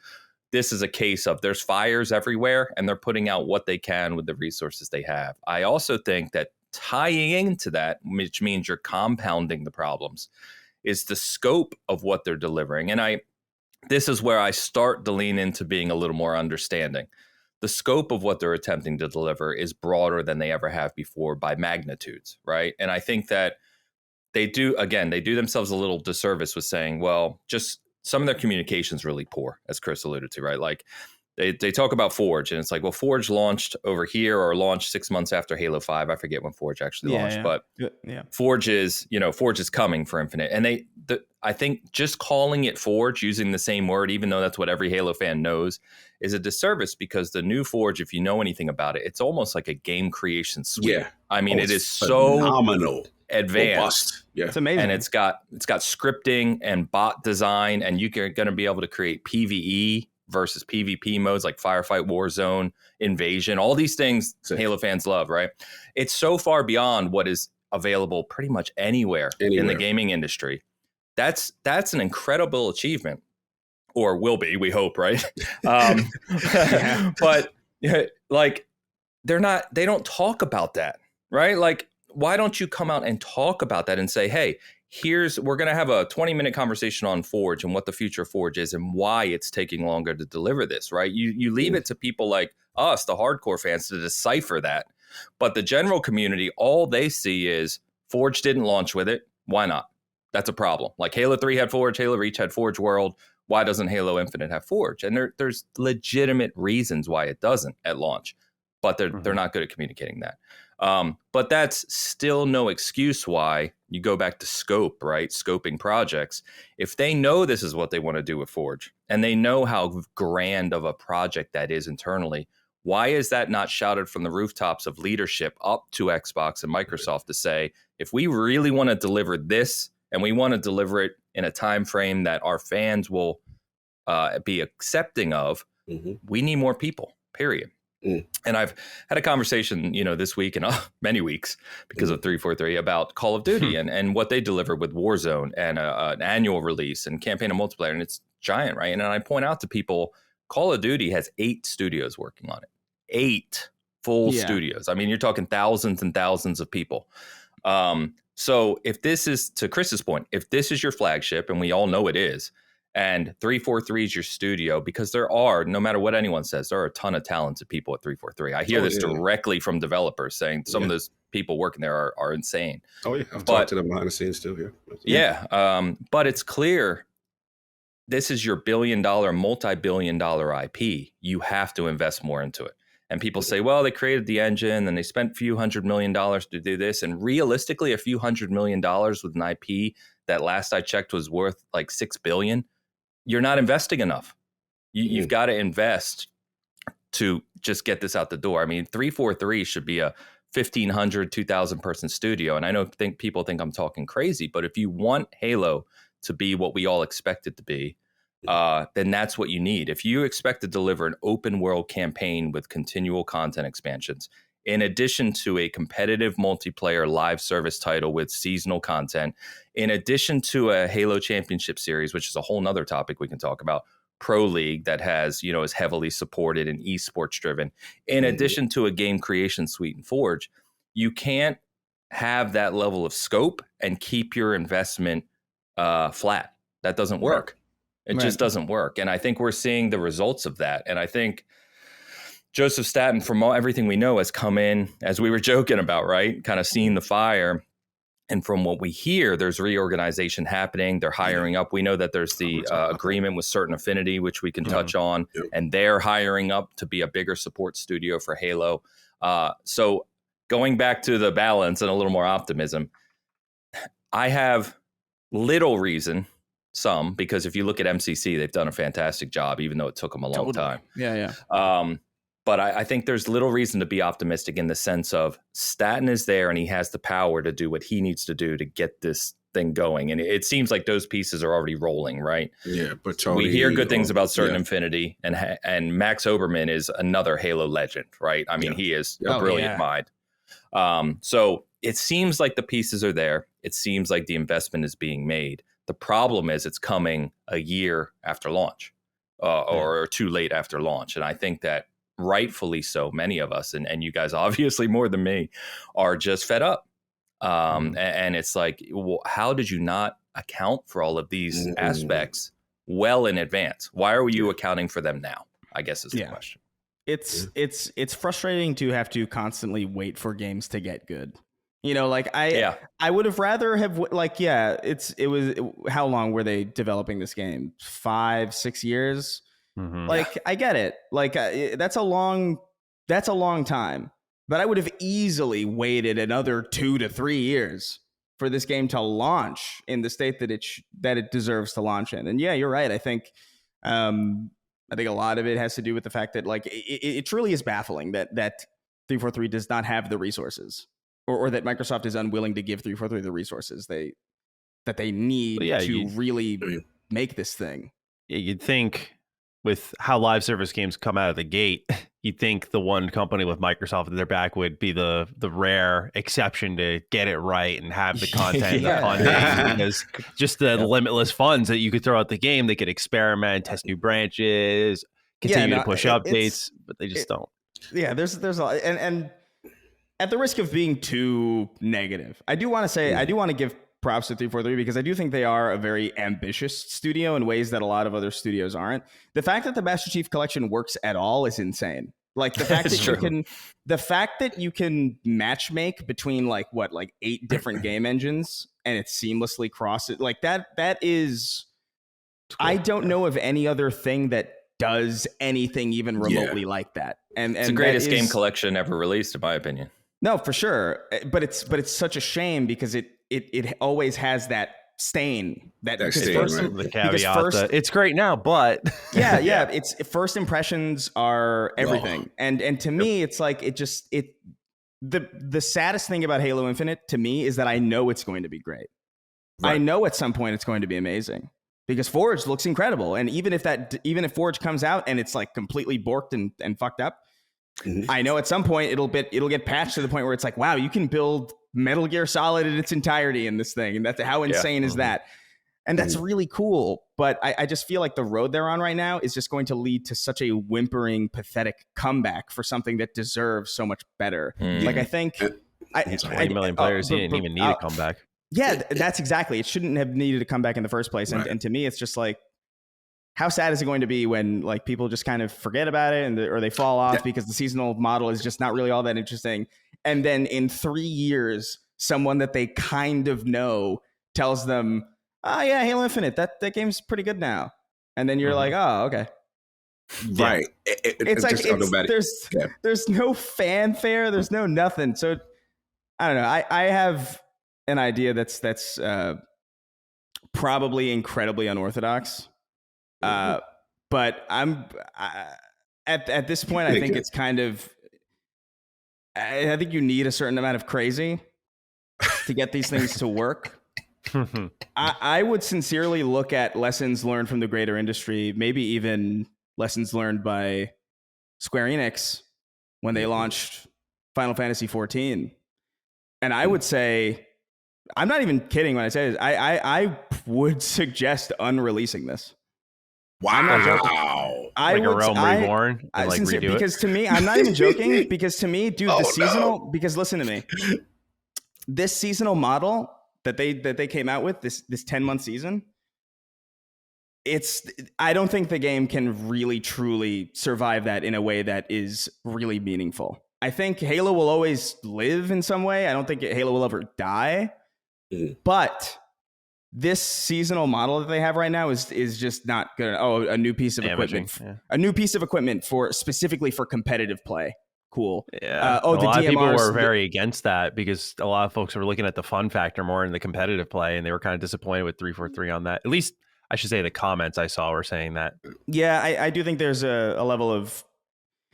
this is a case of there's fires everywhere and they're putting out what they can with the resources they have. I also think that tying into that, which means you're compounding the problems, is the scope of what they're delivering. And this is where I start to lean into being a little more understanding. The scope of what they're attempting to deliver is broader than they ever have before by magnitudes, right? And I think that they do themselves a little disservice with saying, well, just some of their communication's really poor, as Chris alluded to, right? Like they talk about Forge, and it's like, well, Forge launched over here or launched 6 months after Halo 5. I forget when Forge actually launched, but Forge is coming for Infinite. And I think just calling it Forge, using the same word, even though that's what every Halo fan knows, is a disservice, because the new Forge, if you know anything about it, it's almost like a game creation suite. Yeah. I mean, it is phenomenal. So advanced. Yeah. It's amazing. And it's got scripting and bot design, and you're going to be able to create PvE versus PvP modes like Firefight, Warzone, Invasion, all these things Halo fans love, right? It's so far beyond what is available pretty much anywhere in the gaming industry. That's an incredible achievement, or will be, we hope, right? But like they don't talk about that, right? Like, why don't you come out and talk about that and say, hey, we're going to have a 20-minute conversation on Forge and what the future of Forge is and why it's taking longer to deliver this, right? You leave it to people like us, the hardcore fans, to decipher that. But the general community, all they see is Forge didn't launch with it. Why not? That's a problem. Like Halo 3 had Forge, Halo Reach had Forge World. Why doesn't Halo Infinite have Forge? And there's legitimate reasons why it doesn't at launch, but they're not good at communicating that. But that's still no excuse why you go back to scope, right? Scoping projects. If they know this is what they want to do with Forge and they know how grand of a project that is internally, why is that not shouted from the rooftops of leadership up to Xbox and Microsoft to say, if we really want to deliver this and we want to deliver it in a time frame that our fans will be accepting of, we need more people, period. And I've had a conversation, this week and many weeks because of 343 about Call of Duty and what they deliver with Warzone and an annual release and campaign and multiplayer. And it's giant, right? And I point out to people, Call of Duty has 8 studios working on it. 8 full studios. I mean, you're talking thousands and thousands of people. So if this is, to Chris's point, if this is your flagship, and we all know it is, and 343 is your studio, because there are, no matter what anyone says, there are a ton of talented people at 343. I hear this directly from developers saying some of those people working there are insane. Oh, yeah. I've talked to them behind the scenes too. But it's clear this is your multi-billion dollar IP. You have to invest more into it. And people say, well, they created the engine and they spent a few $100 million to do this. And realistically, a few $100 million with an IP that last I checked was worth like $6 billion. You're not investing enough. You've got to invest to just get this out the door. I mean, 343 should be a 1,500, 2,000 person studio. And I think people think I'm talking crazy, but if you want Halo to be what we all expect it to be, then that's what you need. If you expect to deliver an open world campaign with continual content expansions, in addition to a competitive multiplayer live service title with seasonal content, in addition to a Halo Championship Series, which is a whole nother topic we can talk about, Pro League that has, is heavily supported and esports driven, in addition to a game creation suite in Forge, you can't have that level of scope and keep your investment flat. That doesn't work. It just doesn't work. And I think we're seeing the results of that. And I think Joseph Staten, from everything we know, has come in, as we were joking about, right? Kind of seeing the fire. And from what we hear, there's reorganization happening. They're hiring up. We know that there's the agreement with Certain Affinity, which we can touch on. Yep. And they're hiring up to be a bigger support studio for Halo. So going back to the balance and a little more optimism, I have little reason, because if you look at MCC, they've done a fantastic job, even though it took them a long time. Yeah. But I think there's little reason to be optimistic in the sense of Staten is there and he has the power to do what he needs to do to get this thing going. And it seems like those pieces are already rolling, right? Yeah, but Tony, we hear good things about Certain Infinity, and Max Oberman is another Halo legend, right? I mean, he is a brilliant mind. So it seems like the pieces are there. It seems like the investment is being made. The problem is it's coming a year after launch or too late after launch. And I think that rightfully so, many of us, and you guys obviously more than me, are just fed up. And it's like, well, how did you not account for all of these aspects well in advance? Why are you accounting for them now? I guess is the question. It's frustrating to have to constantly wait for games to get good. I would have rather have it was how long were they developing this game? 5-6 years. I get it. That's a long time, but I would have easily waited another 2 to 3 years for this game to launch in the state that it deserves to launch in. And yeah, you're right. I think a lot of it has to do with the fact that it truly is baffling that 343 does not have the resources, or that Microsoft is unwilling to give 343 the resources that they need to really make this thing. You'd think, with how live service games come out of the gate, you'd think the one company with Microsoft at their back would be the rare exception to get it right and have the content and the funding, because just the limitless funds that you could throw at the game, they could experiment, test new branches, continue to push updates, but they just don't. Yeah, there's a lot, and at the risk of being too negative, I do want to say I do want to give props to 343 because I do think they are a very ambitious studio in ways that a lot of other studios aren't. The fact that the Master Chief Collection works at all is insane. The fact that you can matchmake between 8 different game engines and it seamlessly crosses that is cool. I don't know of any other thing that does anything even remotely like that. And it's the greatest game collection ever released, in my opinion. No, for sure. But it's such a shame because it always has that stain. That stain, right? The caveat. It's great now, but yeah. It's first impressions are everything, and to me, it's the saddest thing about Halo Infinite to me is that I know it's going to be great. Right. I know at some point it's going to be amazing because Forge looks incredible, and even if Forge comes out and it's completely borked and fucked up. I know at some point it'll get patched to the point where it's wow, you can build Metal Gear Solid in its entirety in this thing, and that's how insane is that? And that's really cool. But I just feel like the road they're on right now is just going to lead to such a whimpering, pathetic comeback for something that deserves so much better. I think 20 million players, he didn't even need a comeback. Yeah, that's exactly. It shouldn't have needed a comeback in the first place. And to me, it's just how sad is it going to be when people just kind of forget about it or they fall off because the seasonal model is just not really all that interesting. And then in 3 years, someone that they kind of know tells them, oh yeah, Halo Infinite, that game's pretty good now. And then you're oh, okay. Right. It's like there's no fanfare, there's no nothing. So I don't know. I have an idea that's probably incredibly unorthodox, but at this point, I think it's kind of. I think you need a certain amount of crazy to get these things to work. I would sincerely look at lessons learned from the greater industry, maybe even lessons learned by Square Enix when they launched Final Fantasy XIV. And I would say, I'm not even kidding when I say this, I would suggest unreleasing this. Wow. Like a Realm Reborn? Because to me, I'm not even joking, because to me, dude, the seasonal, because listen to me, this seasonal model that they came out with, this 10-month season, I don't think the game can really truly survive that in a way that is really meaningful. I think Halo will always live in some way. I don't think Halo will ever die. But this seasonal model that they have right now is just not good. Oh, a new piece of equipment. Yeah. A new piece of equipment specifically for competitive play. Cool. Yeah. The a lot DMRs, of people were very against that because a lot of folks were looking at the fun factor more in the competitive play, and they were kind of disappointed with 343 on that. At least I should say the comments I saw were saying that. Yeah, I do think there's a level of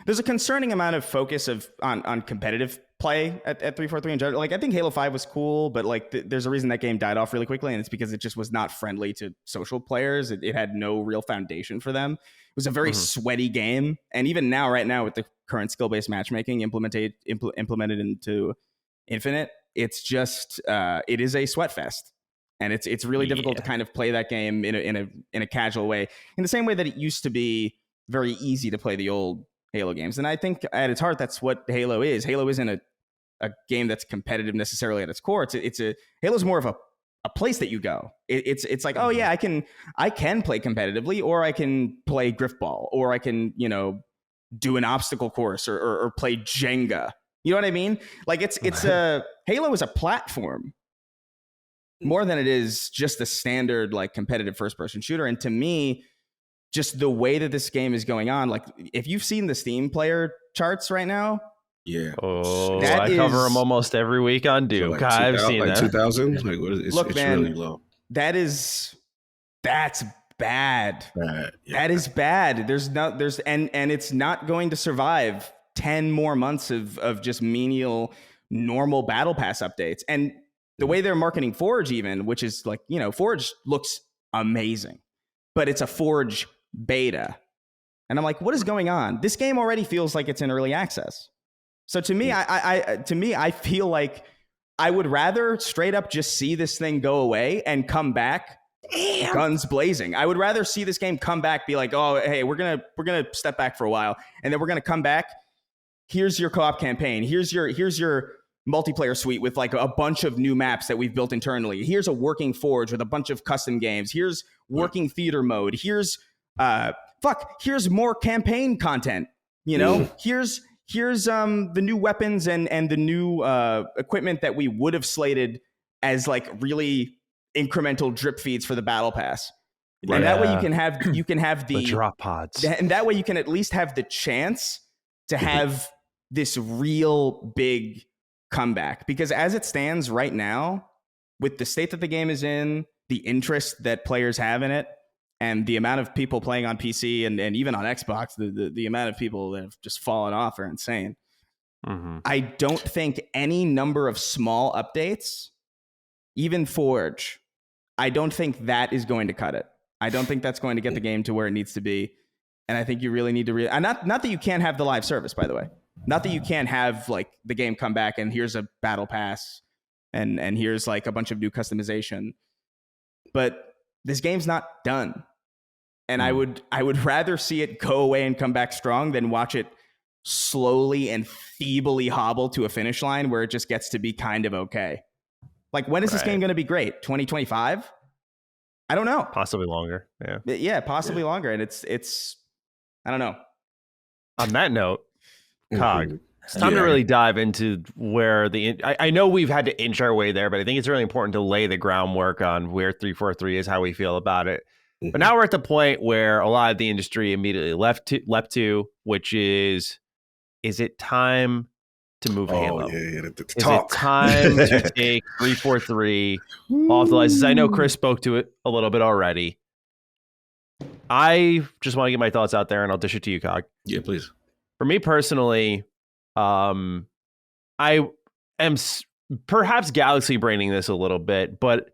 there's a concerning amount of focus on competitive play at 343 in general. Like, I think Halo 5 was cool, but like there's a reason that game died off really quickly, and it's because it just was not friendly to social players. It had no real foundation for them. It was a very sweaty game, and even now, right now, with the current skill-based matchmaking implemented into Infinite, it's just it is a sweat fest, and it's really difficult to kind of play that game in a casual way, in the same way that it used to be very easy to play the old Halo games. And I think at its heart, that's what Halo is. Halo isn't a game that's competitive necessarily at its core. Halo's more of a place that you go. It's like, oh yeah, I can play competitively, or I can play Griffball, or I can, do an obstacle course or play Jenga. You know what I mean? Like Halo is a platform more than it is just a standard like competitive first person shooter. And to me, just the way that this game is going on, like if you've seen the Steam player charts right now, I cover them almost every week on Duke. So I've seen that. 2000. Like, it's man, really low. That's bad. Yeah. That is bad. And it's not going to survive 10 more months of just menial normal battle pass updates. And the way they're marketing Forge, even, which is like, Forge looks amazing, but it's a Forge beta. And I'm like, what is going on? This game already feels like it's in early access. So to me, I feel like I would rather straight up just see this thing go away and come back guns blazing. I would rather see this game come back, be like, oh, hey, we're gonna step back for a while, and then we're gonna come back. Here's your co-op campaign. Here's your multiplayer suite with like a bunch of new maps that we've built internally. Here's a working Forge with a bunch of custom games. Here's working theater mode. Here's more campaign content. Here's the new weapons and the new equipment that we would have slated as like really incremental drip feeds for the battle pass. Right. And that way you can have the drop pods. And that way you can at least have the chance to have this real big comeback. Because as it stands right now, with the state that the game is in, the interest that players have in it, and the amount of people playing on PC and even on Xbox, the amount of people that have just fallen off are insane. I don't think any number of small updates, even Forge, I don't think that is going to cut it. I don't think that's going to get the game to where it needs to be. And I think you really need to and not that you can't have the live service, by the way. Not that you can't have like the game come back and here's a battle pass and here's like a bunch of new customization. But this game's not done. And I would rather see it go away and come back strong than watch it slowly and feebly hobble to a finish line where it just gets to be kind of okay. Like, when is this game going to be great? 2025? I don't know. Possibly longer. Yeah. Yeah, possibly longer. And it's I don't know. On that note, Cog, it's time to really dive into where I know we've had to inch our way there, but I think it's really important to lay the groundwork on where 343 is, how we feel about it. But now we're at the point where a lot of the industry immediately leapt to, which is it time to move Halo? Is it time to take 343 off the license? I know Chris spoke to it a little bit already. I just want to get my thoughts out there, and I'll dish it to you, Cog. Yeah, please. For me personally, I am perhaps galaxy braining this a little bit, but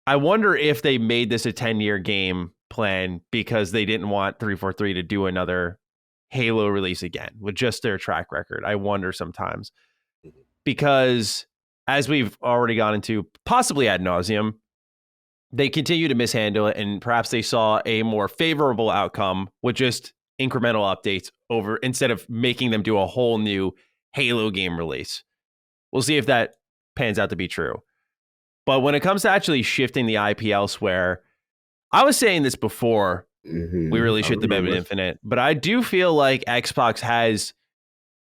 I wonder if they made this a 10-year game plan because they didn't want 343 to do another Halo release again with just their track record. I wonder sometimes, because as we've already gone into possibly ad nauseum, they continue to mishandle it, and perhaps they saw a more favorable outcome with just incremental updates over instead of making them do a whole new Halo game release. We'll see if that pans out to be true. But when it comes to actually shifting the IP elsewhere, I was saying this before we really shit the bed with Infinite, but I do feel like Xbox has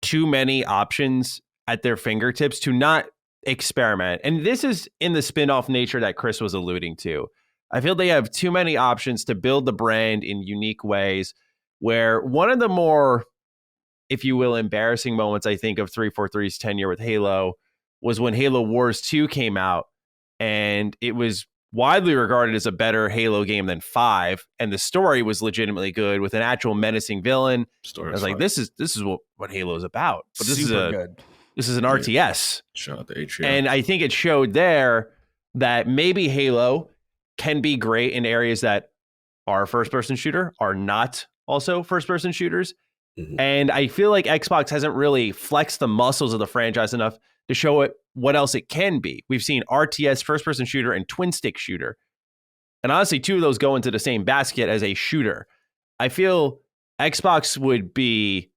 too many options at their fingertips to not experiment. And this is in the spin-off nature that Chris was alluding to. I feel they have too many options to build the brand in unique ways, where one of the more, if you will, embarrassing moments, I think, of 343's tenure with Halo was when Halo Wars 2 came out, and it was widely regarded as a better Halo game than 5, and the story was legitimately good with an actual menacing villain. I was like, this is what Halo is about. But this is an RTS. Shout out to H. And I think it showed there that maybe Halo can be great in areas that are first-person shooter, are not also first-person shooters. And I feel like Xbox hasn't really flexed the muscles of the franchise enough to show it what else it can be. We've seen RTS, first-person shooter, and twin-stick shooter. And honestly, two of those go into the same basket as a shooter. I feel Xbox would be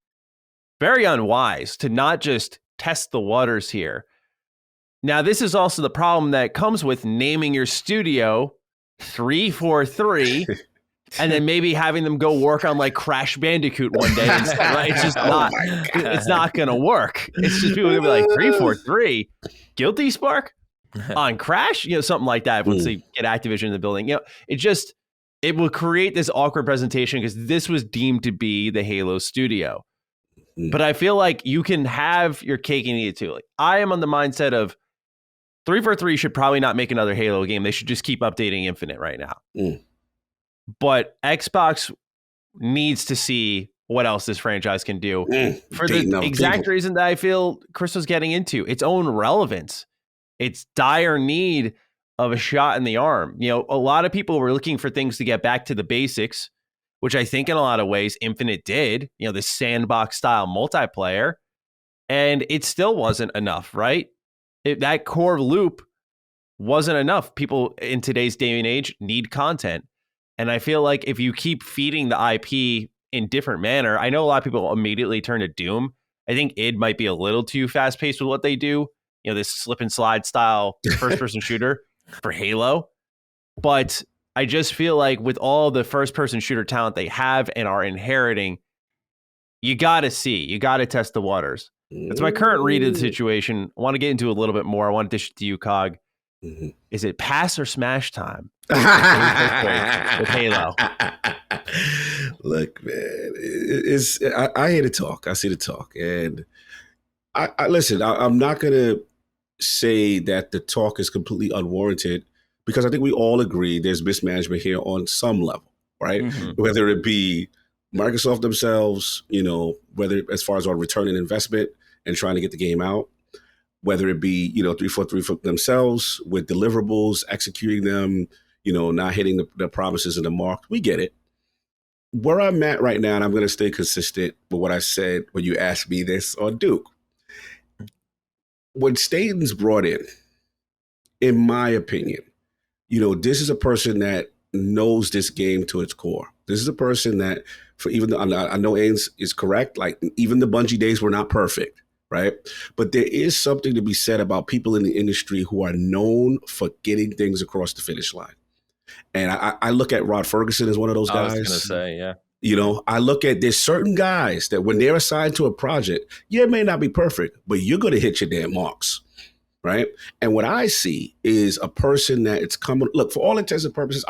very unwise to not just test the waters here. Now, this is also the problem that comes with naming your studio 343 and then maybe having them go work on like Crash Bandicoot one day instead, right? It's just not, it's not going to work. It's just people going to be like 343 Guilty Spark on Crash, something like that. Once they get Activision in the building, it will create this awkward presentation because this was deemed to be the Halo studio. But I feel like you can have your cake and eat it too. Like, I am on the mindset of 343 should probably not make another Halo game. They should just keep updating Infinite right now. But Xbox needs to see what else this franchise can do for the exact reason that I feel Chris was getting into, its own relevance, its dire need of a shot in the arm. A lot of people were looking for things to get back to the basics, which I think in a lot of ways Infinite did, this sandbox style multiplayer, and it still wasn't enough, right? That core loop wasn't enough. People in today's day and age need content. And I feel like if you keep feeding the IP in different manner, I know a lot of people immediately turn to Doom. I think id might be a little too fast paced with what they do. This slip and slide style first person shooter for Halo. But I just feel like with all the first person shooter talent they have and are inheriting, you got to test the waters. That's my current read of the situation. I want to get into a little bit more. I want to dish it to you, Cog. Is it pass or smash time with Halo? Look, man, I hear the talk. I see the talk. And I listen, I'm not going to say that the talk is completely unwarranted, because I think we all agree there's mismanagement here on some level, right? Whether it be Microsoft themselves, whether as far as our return on investment and trying to get the game out, whether it be, 343 for themselves with deliverables, executing them, not hitting the promises and the mark. We get it. Where I'm at right now, and I'm going to stay consistent with what I said when you asked me this on Duke. When Staten's brought in my opinion, this is a person that knows this game to its core. This is a person that, I know Ains is correct, like even the Bungie days were not perfect. Right. But there is something to be said about people in the industry who are known for getting things across the finish line. And I look at Rod Ferguson as one of those guys. I was going to say, yeah. I look at, there's certain guys that when they're assigned to a project, it may not be perfect, but you're going to hit your damn marks. right? And what I see is a person that it's coming. Look, for all intents and purposes,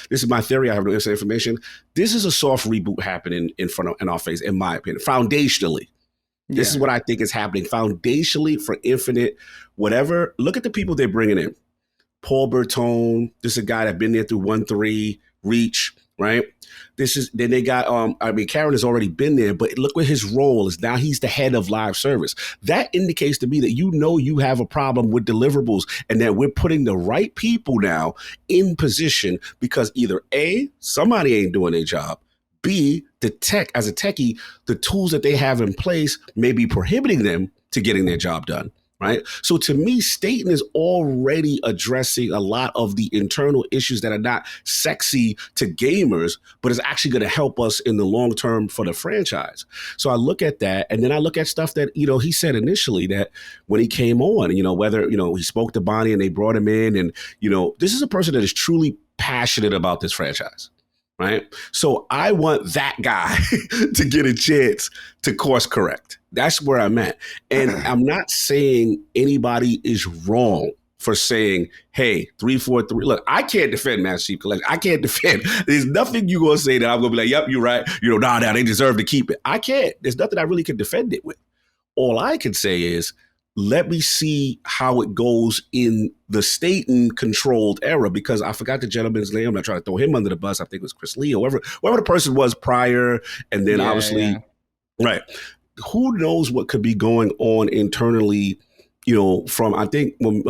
this is my theory. I have no inside information. This is a soft reboot happening in our face, in my opinion, foundationally. This is what I think is happening foundationally for Infinite. Whatever. Look at the people they're bringing in. Paul Bertone. This is a guy that's been there through 1-3 Reach, right? Then they got Karen has already been there, but look what his role is. Now he's the head of live service. That indicates to me that you have a problem with deliverables and that we're putting the right people now in position because either A, somebody ain't doing their job. B, the tech, as a techie, the tools that they have in place may be prohibiting them to getting their job done. Right. So to me, Staten is already addressing a lot of the internal issues that are not sexy to gamers, but is actually going to help us in the long term for the franchise. So I look at that, and then I look at stuff that, he said initially that when he came on, whether, he spoke to Bonnie and they brought him in, and, this is a person that is truly passionate about this franchise. Right. So I want that guy to get a chance to course correct. That's where I'm at. And I'm not saying anybody is wrong for saying, hey, 343. Look, I can't defend Master Chief Collection. I can't defend. There's nothing you're going to say that I'm going to be like, yep, you're right. Nah, they deserve to keep it. I can't. There's nothing I really can defend it with. All I can say is, let me see how it goes in the Staten-controlled era, because I forgot the gentleman's name. I'm not trying to throw him under the bus. I think it was Chris Lee or whoever the person was prior. And then right. Who knows what could be going on internally, from, I think when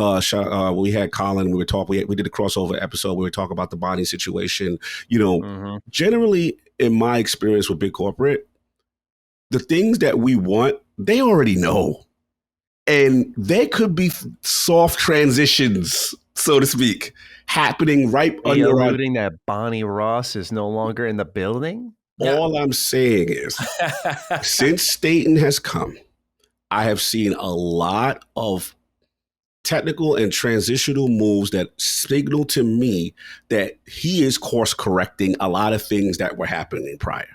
we had Colin, we did a crossover episode. We were talking about the Bonnie situation. Generally, in my experience with big corporate, the things that we want, they already know. And there could be soft transitions, so to speak, happening right under. Are you our... alluding that Bonnie Ross is no longer in the building? All I'm saying is, since Staten has come, I have seen a lot of technical and transitional moves that signal to me that he is course correcting a lot of things that were happening prior.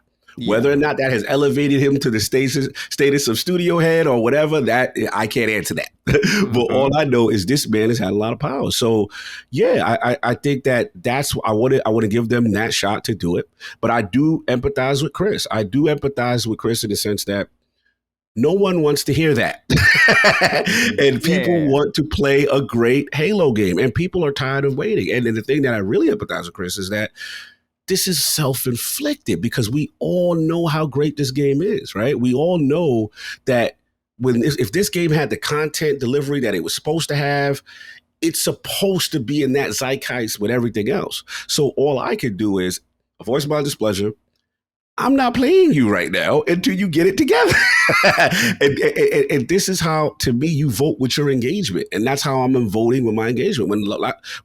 Whether or not that has elevated him to the status of studio head or whatever, that I can't answer that. But all I know is this man has had a lot of power. So, I think that's I want to give them that shot to do it. But I do empathize with Chris. I do empathize with Chris in the sense that no one wants to hear that. And people want to play a great Halo game, and people are tired of waiting. And then the thing that I really empathize with Chris is that this is self-inflicted, because we all know how great this game is, right? We all know that if this game had the content delivery that it was supposed to have, it's supposed to be in that zeitgeist with everything else. So all I can do is voice my displeasure. I'm not playing you right now until you get it together. and this is how, to me, you vote with your engagement. And that's how I'm voting with my engagement.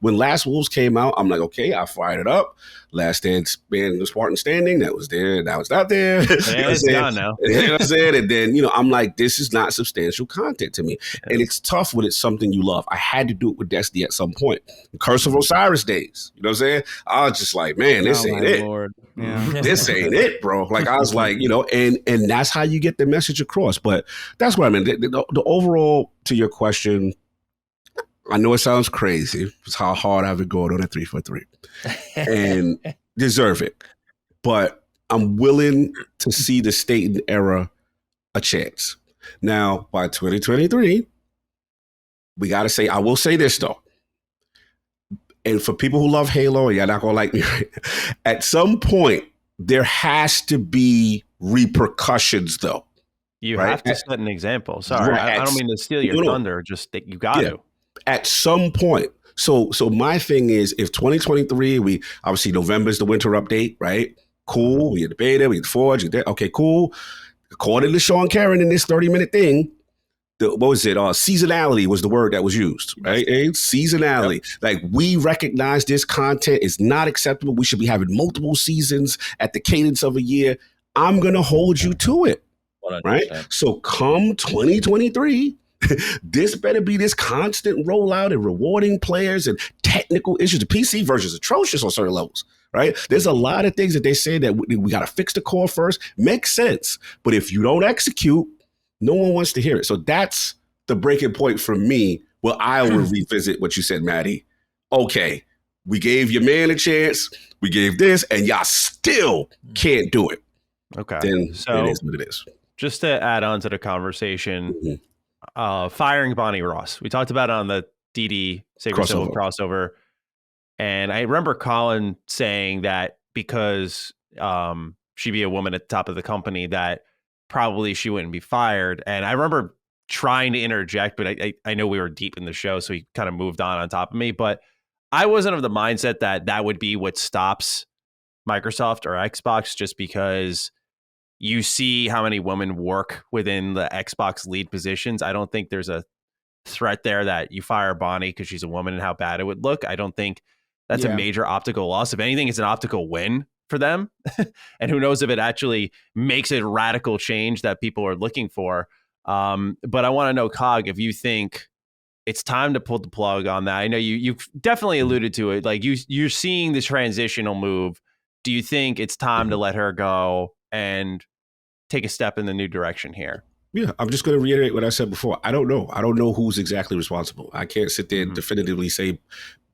When Last Wolves came out, I'm like, okay, I fired it up. Last Stand, the Spartan Standing, that was there. Now it's not there. It's gone now. You know what I'm saying? And then, I'm like, this is not substantial content to me. And it's tough when it's something you love. I had to do it with Destiny at some point. Curse of Osiris days. You know what I'm saying? I was just like, man, this ain't it. Lord. Yeah. This ain't it, bro. Like, I was like, and that's how you get the message across. But that's what I mean. The overall, to your question, I know it sounds crazy. It's how hard I've been going on at 343 and deserve it. But I'm willing to see the Staten era a chance. Now, by 2023, we got to say, I will say this, though. And for people who love Halo, you're not going to like me, right? At some point, there has to be repercussions, though. You right? have to set an example. Sorry, Right. I don't mean to steal your thunder. Just that you got to. At some point. So my thing is, if 2023, we obviously November is the winter update, right? Cool. We had the beta, we had the Forge. Okay, cool. According to Sean Karen in this 30-minute thing, seasonality was the word that was used, right? Seasonality. Yep. Like, we recognize this content is not acceptable. We should be having multiple seasons at the cadence of a year. I'm going to hold you to it, 100%. Right? So come 2023, this better be this constant rollout and rewarding players and technical issues. The PC version is atrocious on certain levels, right? There's a lot of things that they say that we got to fix the core first. Makes sense. But if you don't execute, no one wants to hear it. So that's the breaking point for me Well, I will revisit what you said, Maddie. Okay, we gave your man a chance. We gave this, and y'all still can't do it. Okay. Then So it is what it is. just to add on to the conversation, Mhm. firing Bonnie Ross. We talked about it on the DD Saber Symbol crossover. And I remember Colin saying that because she'd be a woman at the top of the company, that probably she wouldn't be fired. And I remember trying to interject, but I know we were deep in the show, so he kind of moved on top of me. But I wasn't of the mindset that that would be what stops Microsoft or Xbox, just because you see how many women work within the Xbox lead positions. I don't think there's a threat there that you fire Bonnie because she's a woman and how bad it would look. I don't think that's a major optical loss. If anything, it's an optical win for them. And who knows if it actually makes a radical change that people are looking for. But I want to know, Cog, if you think it's time to pull the plug on that. I know you've definitely alluded to it. Like you're seeing the transitional move. Do you think it's time to let her go and take a step in the new direction here? Yeah, I'm just going to reiterate what I said before. I don't know. I don't know who's exactly responsible. I can't sit there and definitively say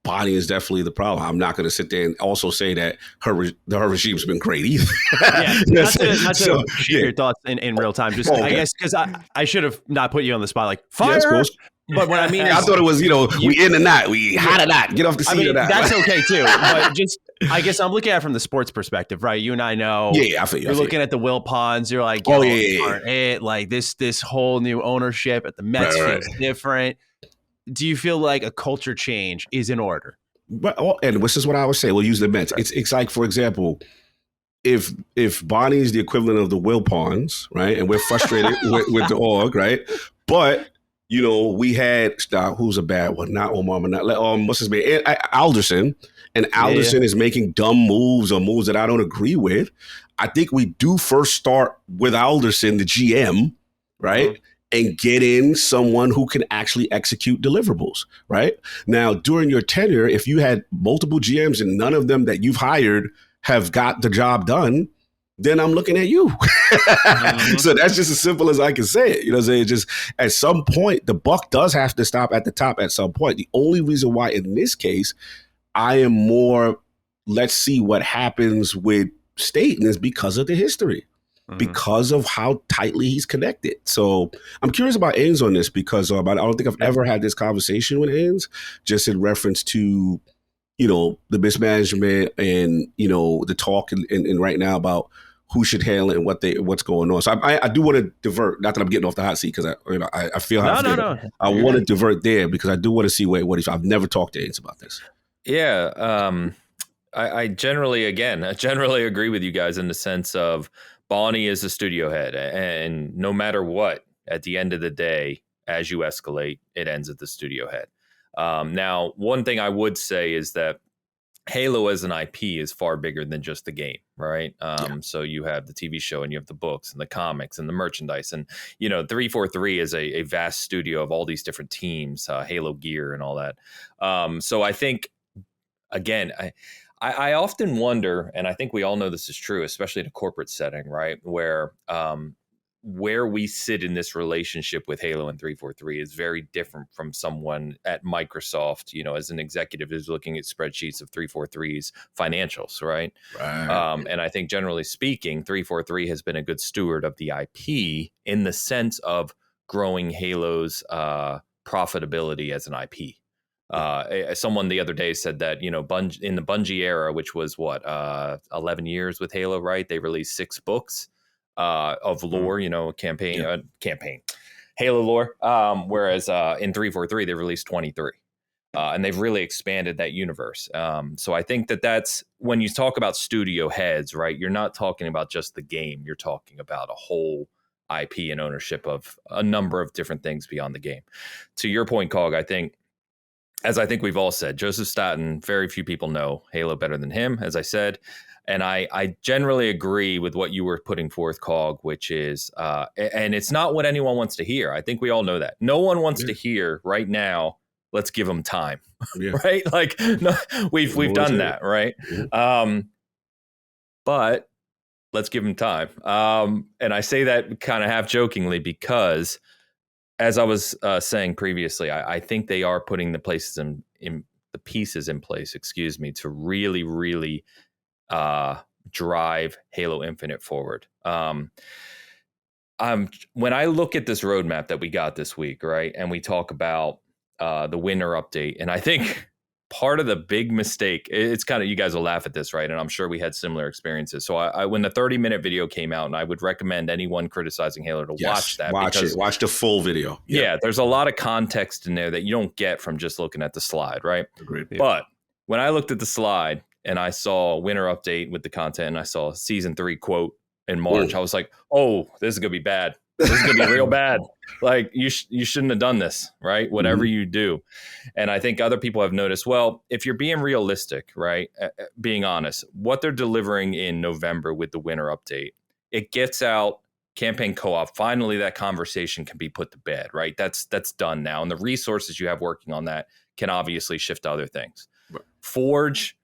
Bonnie is definitely the problem. I'm not going to sit there and also say that her regime's been great either. Yeah, not to share your thoughts in real time. Just I guess because I should have not put you on the spot like fire her. But what I mean is, I thought it was, we in or not, we hot or not, get off the seat or not. That's okay too. But just, I guess I'm looking at it from the sports perspective, right? You and I know. Yeah, I feel you. You're looking at the Will Ponds. You're like, like this whole new ownership at the Mets feels different. Do you feel like a culture change is in order? And this is what I would say. We'll use the Mets. It's like, for example, if Bonnie is the equivalent of the Will Ponds, right? And we're frustrated with the org, right? But we had who's a bad one? Not Omar, not what's his name? Alderson, and Alderson is making dumb moves or moves that I don't agree with. I think we do first start with Alderson, the GM, right? And get in someone who can actually execute deliverables, right? Now, during your tenure, if you had multiple GMs and none of them that you've hired have got the job done, then I'm looking at you. So that's just as simple as I can say it. What I'm saying? Just at some point, the buck does have to stop at the top at some point. The only reason why in this case, I am more, let's see what happens with Staten is because of the history, because of how tightly he's connected. So I'm curious about Ains on this because I don't think I've ever had this conversation with Ains, just in reference to, the mismanagement and, the talk and right now about who should handle it and what's going on. So I do want to divert, not that I'm getting off the hot seat because I feel how I want to divert there because I do want to see what if I've never talked to Ains about this. Yeah. I generally agree with you guys in the sense of Bonnie is the studio head, and no matter what, at the end of the day, as you escalate, it ends at the studio head. Now, one thing I would say is that Halo as an IP is far bigger than just the game, right? So you have the TV show and you have the books and the comics and the merchandise. And, 343 is a vast studio of all these different teams, Halo gear and all that. So I think, again, I often wonder, and I think we all know this is true, especially in a corporate setting, right? Where we sit in this relationship with Halo and 343 is very different from someone at Microsoft, as an executive who's looking at spreadsheets of 343's financials, right? And I think generally speaking, 343 has been a good steward of the IP in the sense of growing Halo's profitability as an IP. Someone the other day said that, in the Bungie era, which was 11 years with Halo, right? They released 6 books of lore, campaign Halo lore. Whereas in 343, they released 23. And they've really expanded that universe. So I think that's when you talk about studio heads, right? You're not talking about just the game. You're talking about a whole IP and ownership of a number of different things beyond the game. To your point, Cog, I think we've all said, Joseph Staten, very few people know Halo better than him, as I said. And I generally agree with what you were putting forth, Cog, which is, and it's not what anyone wants to hear. I think we all know that. No one wants to hear right now, let's give them time, right? Like, no, we've done that, right? But let's give them time. And I say that kind of half jokingly because as I was saying previously, I think they are putting the places the pieces in place, excuse me, to really, really drive Halo Infinite forward. When I look at this roadmap that we got this week, right, and we talk about the winter update, and I think part of the big mistake, it's kind of, you guys will laugh at this, right? And I'm sure we had similar experiences. So when the 30-minute video came out, and I would recommend anyone criticizing Halo to watch that. Watch the full video. Yeah, there's a lot of context in there that you don't get from just looking at the slide, right? Agreed. But when I looked at the slide and I saw winter update with the content, and I saw season 3 quote in March, I was like, oh, this is going to be bad. This is going to be real bad. Like you shouldn't have done this, right? Whatever you do. And I think other people have noticed, well, if you're being realistic, right? Being honest, what they're delivering in November with the winter update, it gets out campaign co-op. Finally, that conversation can be put to bed, right? That's done now. And the resources you have working on that can obviously shift to other things. Right. Forge,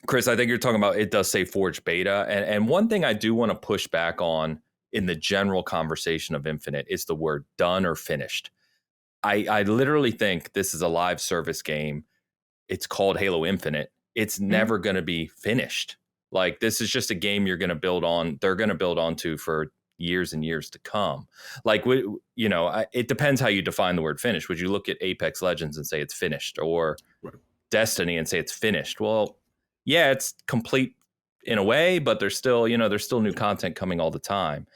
Chris, I think you're talking about, it does say Forge beta. And one thing I do want to push back on in the general conversation of Infinite is the word done or finished. I literally think this is a live service game. It's called Halo Infinite. It's never going to be finished. Like, this is just a game you're going to build on. They're going to build onto for years and years to come. Like, it depends how you define the word finished. Would you look at Apex Legends and say it's finished, or Destiny and say it's finished? Well, yeah, it's complete in a way, but there's still new content coming all the time.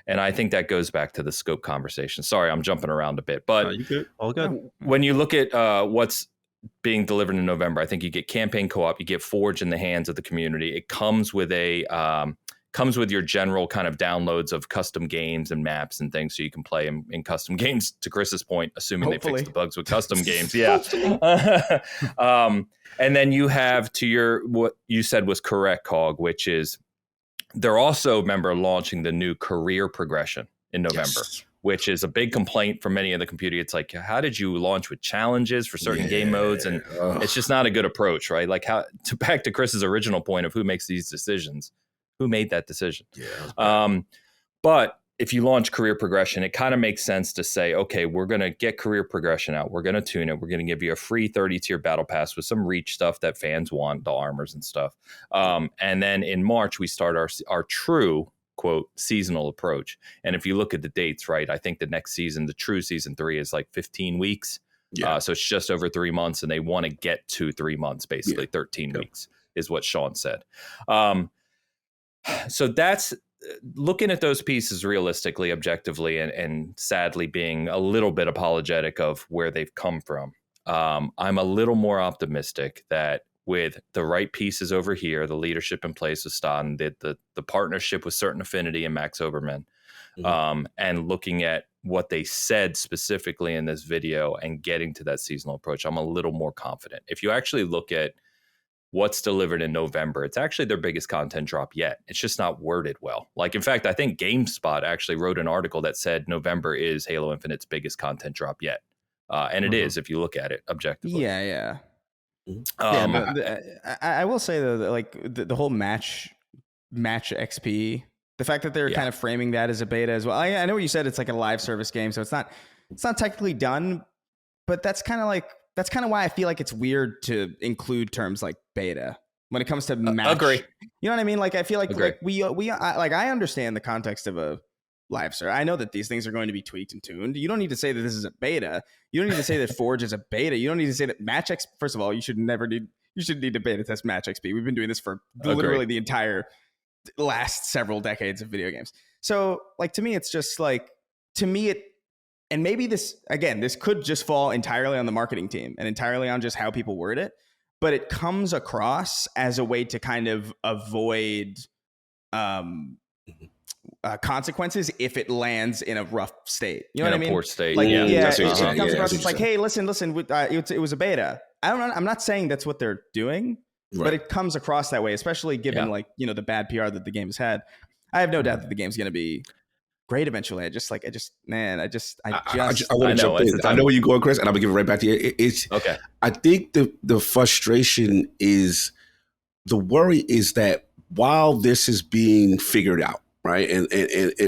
And I think that goes back to the scope conversation. Sorry, I'm jumping around a bit, but all good. When you look at what's being delivered in November, I think you get campaign co-op, you get Forge in the hands of the community. It comes with comes with your general kind of downloads of custom games and maps and things, so you can play in custom games, to Chris's point, assuming Hopefully. they fix the bugs with custom games. Yeah. And then you have, what you said was correct, Cog, which is they're also, remember, launching the new career progression in November, which is a big complaint from many of the community. It's like, how did you launch with challenges for certain game modes? And it's just not a good approach, right? Like, back to Chris's original point of who makes these decisions. Who made that decision? But if you launch career progression, it kind of makes sense to say, okay, we're going to get career progression out. We're going to tune it. We're going to give you a free 30-tier battle pass with some reach stuff that fans want, the armors and stuff. And then in March, we start our true, quote, seasonal approach. And if you look at the dates, right, I think the next season, the true season 3 is like 15 weeks. So it's just over 3 months, and they want to get to 3 months, basically 13 weeks is what Sean said. So that's looking at those pieces realistically, objectively, and sadly being a little bit apologetic of where they've come from. I'm a little more optimistic that with the right pieces over here, the leadership in place with Staten, the partnership with Certain Affinity and Max Oberman, and looking at what they said specifically in this video and getting to that seasonal approach, I'm a little more confident. If you actually look at what's delivered in November, it's actually their biggest content drop yet. It's just not worded well. Like, in fact, I think GameSpot actually wrote an article that said November is Halo Infinite's biggest content drop yet. And it is, if you look at it objectively. Yeah. I will say though, that, like, the whole match XP, the fact that they're kind of framing that as a beta as well. I know what you said. It's like a live service game, so it's not technically done, but that's kind of why I feel like it's weird to include terms like beta when it comes to match. Agree. You know what I mean? Like, I feel like I understand the context of a live server. I know that these things are going to be tweaked and tuned. You don't need to say that this is a beta. You don't need to say that Forge is a beta. You don't need to say that Match XP. First of all, you should need to beta test Match XP. We've been doing this for literally the entire last several decades of video games. So, like, to me, it's just like, and maybe this could just fall entirely on the marketing team and entirely on just how people word it, but it comes across as a way to kind of avoid consequences if it lands in a rough state. You know what I mean? In a poor state. Like, It comes across, it's like, hey, listen, it was a beta. I'm not saying that's what they're doing, but it comes across that way, especially given the bad PR that the game has had. I have no doubt that the game's going to be great eventually. I want to jump in. I know where you're going, Chris, and I'm gonna give it right back to you. It's okay. I think the frustration is, the worry is that while this is being figured out, right, and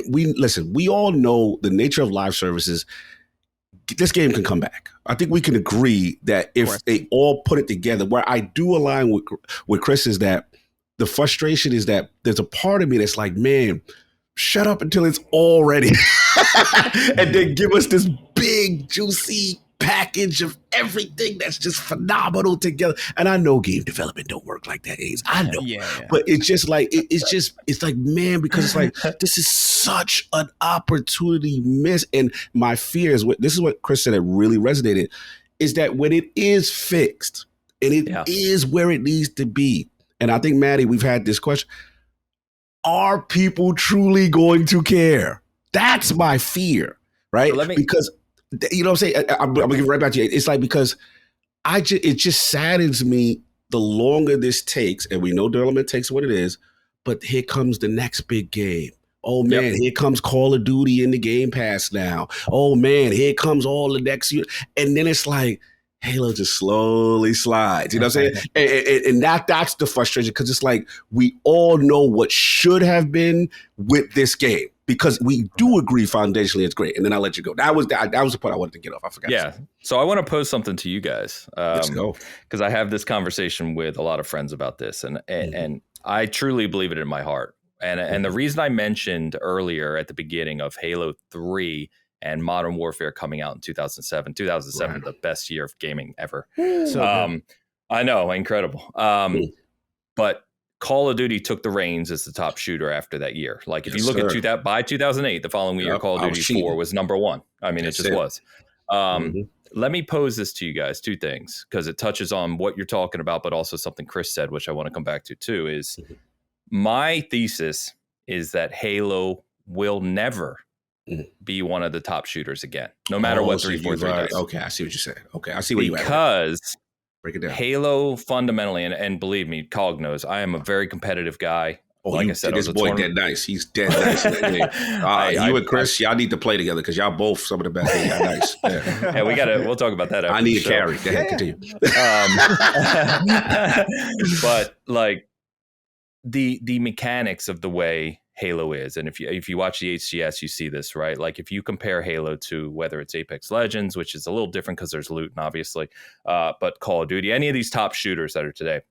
we all know the nature of live services this game can come back. I think we can agree that if they all put it together, where I do align with Chris is that the frustration is that there's a part of me that's like, man, shut up until it's all ready. And then give us this big, juicy package of everything that's just phenomenal together. And I know game development don't work like that, Ains. I know. But it's just like, it's like, man, because it's like, this is such an opportunity missed. And my fear is, this is what Chris said that really resonated, is that when it is fixed and it is where it needs to be, and I think, Maddie, we've had this question, are people truly going to care? That's my fear, right? Because, you know what I'm saying? I'm going to give it right back to you. It's like, because it just saddens me the longer this takes, and we know development takes what it is, but here comes the next big game. Oh, man, here comes Call of Duty in the Game Pass now. Oh, man, here comes all the next year. And then it's like, Halo just slowly slides, you know what I'm saying? And that's the frustration, because it's like we all know what should have been with this game, because we do agree foundationally it's great. And then I'll let you go. That was the point I wanted to get off. I forgot. Yeah. So I want to pose something to you guys. Let's go. Because I have this conversation with a lot of friends about this, and I truly believe it in my heart. And the reason I mentioned earlier at the beginning of Halo 3 and Modern Warfare coming out in 2007, the best year of gaming ever. I know, incredible. But Call of Duty took the reins as the top shooter after that year. Like, if you look at by 2008, the following year, Call of Duty 4 was number one. I mean, it just was. Let me pose this to you guys, two things, because it touches on what you're talking about, but also something Chris said, which I want to come back to too, is my thesis is that Halo will never be one of the top shooters again, no matter what 343 does. Okay, I see what you're saying. Okay, I see where you're at. Because break it down. Halo fundamentally, and believe me, Cog knows, I am a very competitive guy. Oh, like I said, this boy dead nice. He's dead nice. You and Chris, y'all need to play together, because y'all both some of the best. Y'all nice. Yeah, we'll talk about that after. I need a carry. Go ahead, continue. But like the mechanics of the way Halo is, and if you watch the HCS, you see this, right? Like, if you compare Halo to whether it's Apex Legends, which is a little different because there's loot, and obviously, but Call of Duty, any of these top shooters that are today,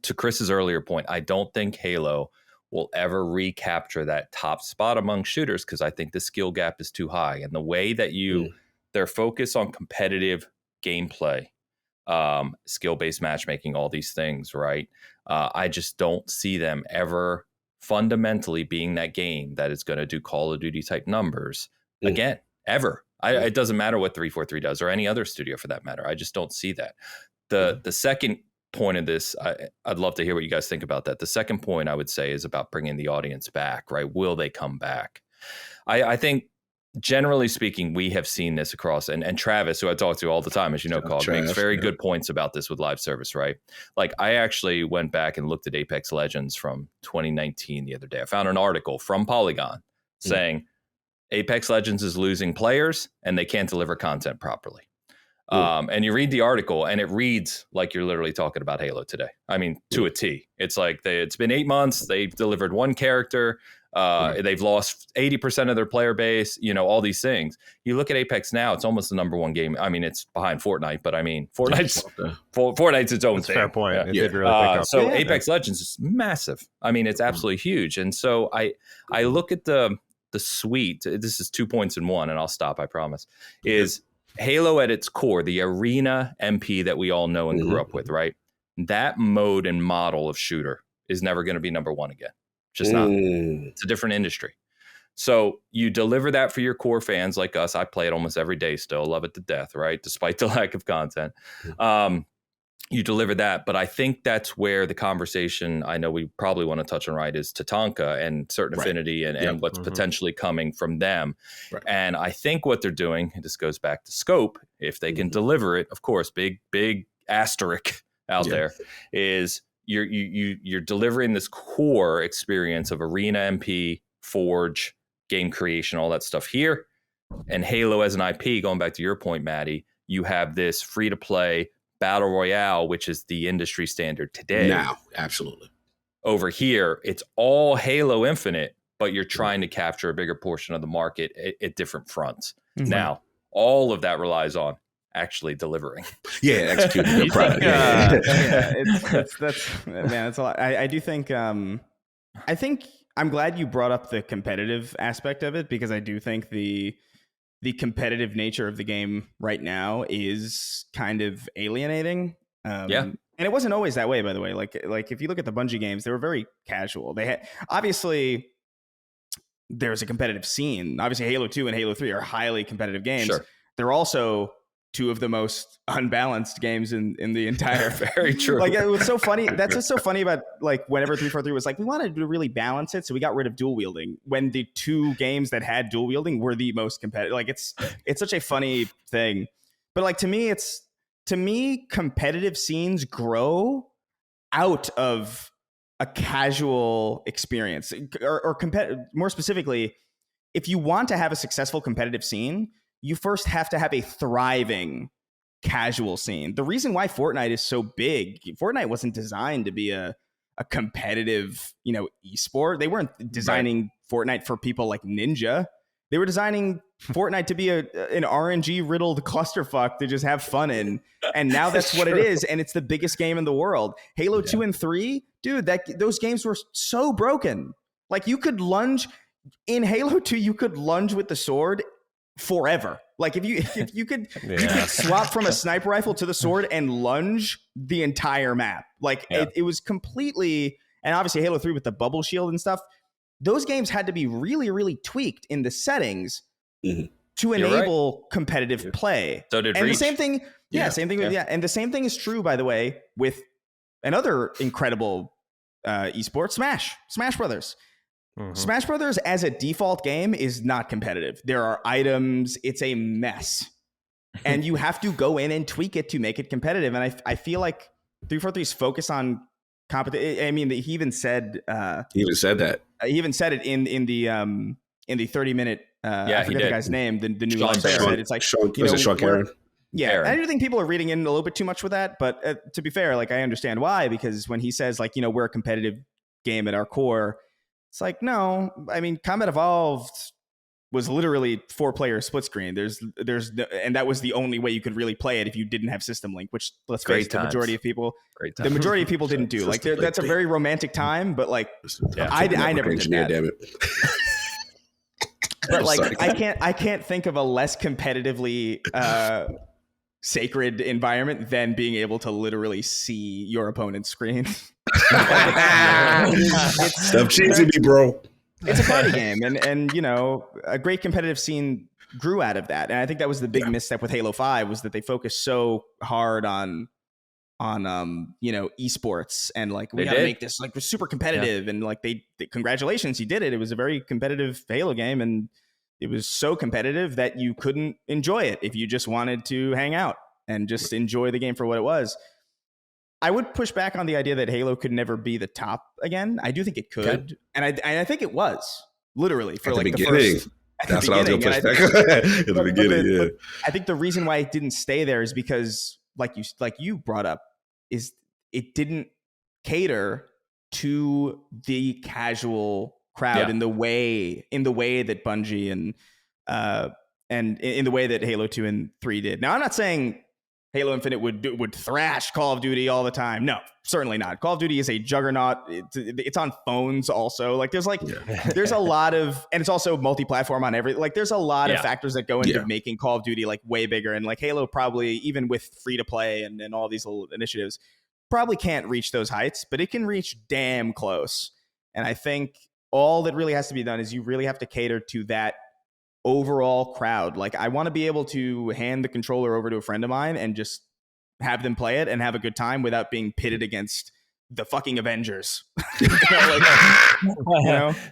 to Chris's earlier point, I don't think Halo will ever recapture that top spot among shooters, because I think the skill gap is too high, and the way that their focus on competitive gameplay, skill-based matchmaking, all these things, right? I just don't see them ever fundamentally being that game that is going to do Call of Duty type numbers again, ever. It doesn't matter what 343 does, or any other studio for that matter. I just don't see that. The second point of this, I'd love to hear what you guys think about that. The second point I would say is about bringing the audience back, right? Will they come back? I think, generally speaking, we have seen this across, and Travis, who I talk to all the time, as you know, makes very good points about this with live service, right? Like, I actually went back and looked at Apex Legends from 2019 the other day. I found an article from Polygon saying Apex Legends is losing players and they can't deliver content properly. And you read the article and it reads like you're literally talking about Halo today. I mean, to a T. It's like it's been 8 months. They've delivered one character. They've lost 80% of their player base, all these things. You look at Apex now, it's almost the number one game. I mean, it's behind Fortnite, but I mean, Fortnite's its own thing. Fair point. Yeah. It did really pick up. So Apex Legends is massive. I mean, it's absolutely huge. And so I look at the suite. This is 2 points in one, and I'll stop, I promise, is Halo at its core, the arena MP that we all know and grew up with, right? That mode and model of shooter is never going to be number one again. Just not. It's a different industry. So you deliver that for your core fans like us. I play it almost every day still. Love it to death, right? Despite the lack of content. You deliver that. But I think that's where the conversation, I know we probably want to touch on, right, is Tatanka and certain affinity and what's potentially coming from them. Right. And I think what they're doing, and this goes back to scope, if they can deliver it, of course, big asterisk out there, is you're delivering this core experience of arena MP, Forge, game creation, all that stuff here. And Halo as an IP, going back to your point, Maddie, you have this free-to-play Battle Royale, which is the industry standard today. Now, absolutely. Over here, it's all Halo Infinite, but you're trying to capture a bigger portion of the market at different fronts. Now, all of that relies on actually delivering. Yeah, executing the product. That's a lot. I do think. I think I'm glad you brought up the competitive aspect of it, because I do think the competitive nature of the game right now is kind of alienating. And it wasn't always that way, by the way. Like if you look at the Bungie games, they were very casual. They had, obviously, there's a competitive scene. Obviously, Halo 2 and Halo 3 are highly competitive games. Sure. They're also two of the most unbalanced games in the entire. Very true. Like, it was so funny. That's what's so funny about, like, whenever 343 was like, we wanted to really balance it, so we got rid of dual wielding, when the two games that had dual wielding were the most competitive. Like, it's such a funny thing. But like, to me, competitive scenes grow out of a casual experience, or more specifically, if you want to have a successful competitive scene, you first have to have a thriving casual scene. The reason why Fortnite is so big, Fortnite wasn't designed to be a competitive, esport. They weren't designing Fortnite for people like Ninja. They were designing Fortnite to be an RNG riddled clusterfuck to just have fun in. And now that's what it is. And it's the biggest game in the world. Halo 2 and 3, dude, those games were so broken. Like, you could lunge in Halo 2, you could lunge with the sword forever. Like, if you could swap from a sniper rifle to the sword and lunge the entire map. Like, it was completely, and obviously Halo 3 with the bubble shield and stuff, those games had to be really, really tweaked in the settings to enable competitive play. So did and Reach. The same thing, same thing. And the same thing is true, by the way, with another incredible esport, Smash Brothers. Mm-hmm. Smash Brothers as a default game is not competitive. There are items. It's a mess. And you have to go in and tweak it to make it competitive. And I feel like 343's focus on competition. I mean, he even said that. He even said it in the 30-minute. I forget the guy's name. The new line said it's like Sean Caron. Yeah, I do think people are reading in a little bit too much with that. But to be fair, like, I understand why, because when he says, like, we're a competitive game at our core, it's like, no. I mean, Combat Evolved was literally 4-player split screen. And that was the only way you could really play it if you didn't have System Link, which, let's face it, the majority of people didn't do. Like, that's a very romantic time, but like, I never did that. Damn it. But like, I can't think of a less competitively sacred environment than being able to literally see your opponent's screen. Stop cheesing me, bro. It's a party game, and a great competitive scene grew out of that. And I think that was the big misstep with Halo 5, was that they focused so hard on esports, and like, we got to make this like super competitive, and like, they congratulations, you did it. It was a very competitive Halo game, and it was so competitive that you couldn't enjoy it if you just wanted to hang out and just enjoy the game for what it was. I would push back on the idea that Halo could never be the top again. I do think it could, and I think it was literally for like the first. That's what I was going to push back at the beginning. I think the reason why it didn't stay there is because, like you brought up, is it didn't cater to the casual crowd in the way that Bungie and in the way that Halo 2 and 3 did. Now, I'm not saying Halo Infinite would thrash Call of Duty all the time. No, certainly not. Call of Duty is a juggernaut. It's on phones also. Like, there's a lot of, and it's also multi-platform on every, like, there's a lot of factors that go into making Call of Duty like way bigger. And like, Halo probably, even with free to play and all these little initiatives, probably can't reach those heights, but it can reach damn close. And I think all that really has to be done is you really have to cater to that overall crowd. Like, I want to be able to hand the controller over to a friend of mine and just have them play it and have a good time without being pitted against the fucking Avengers.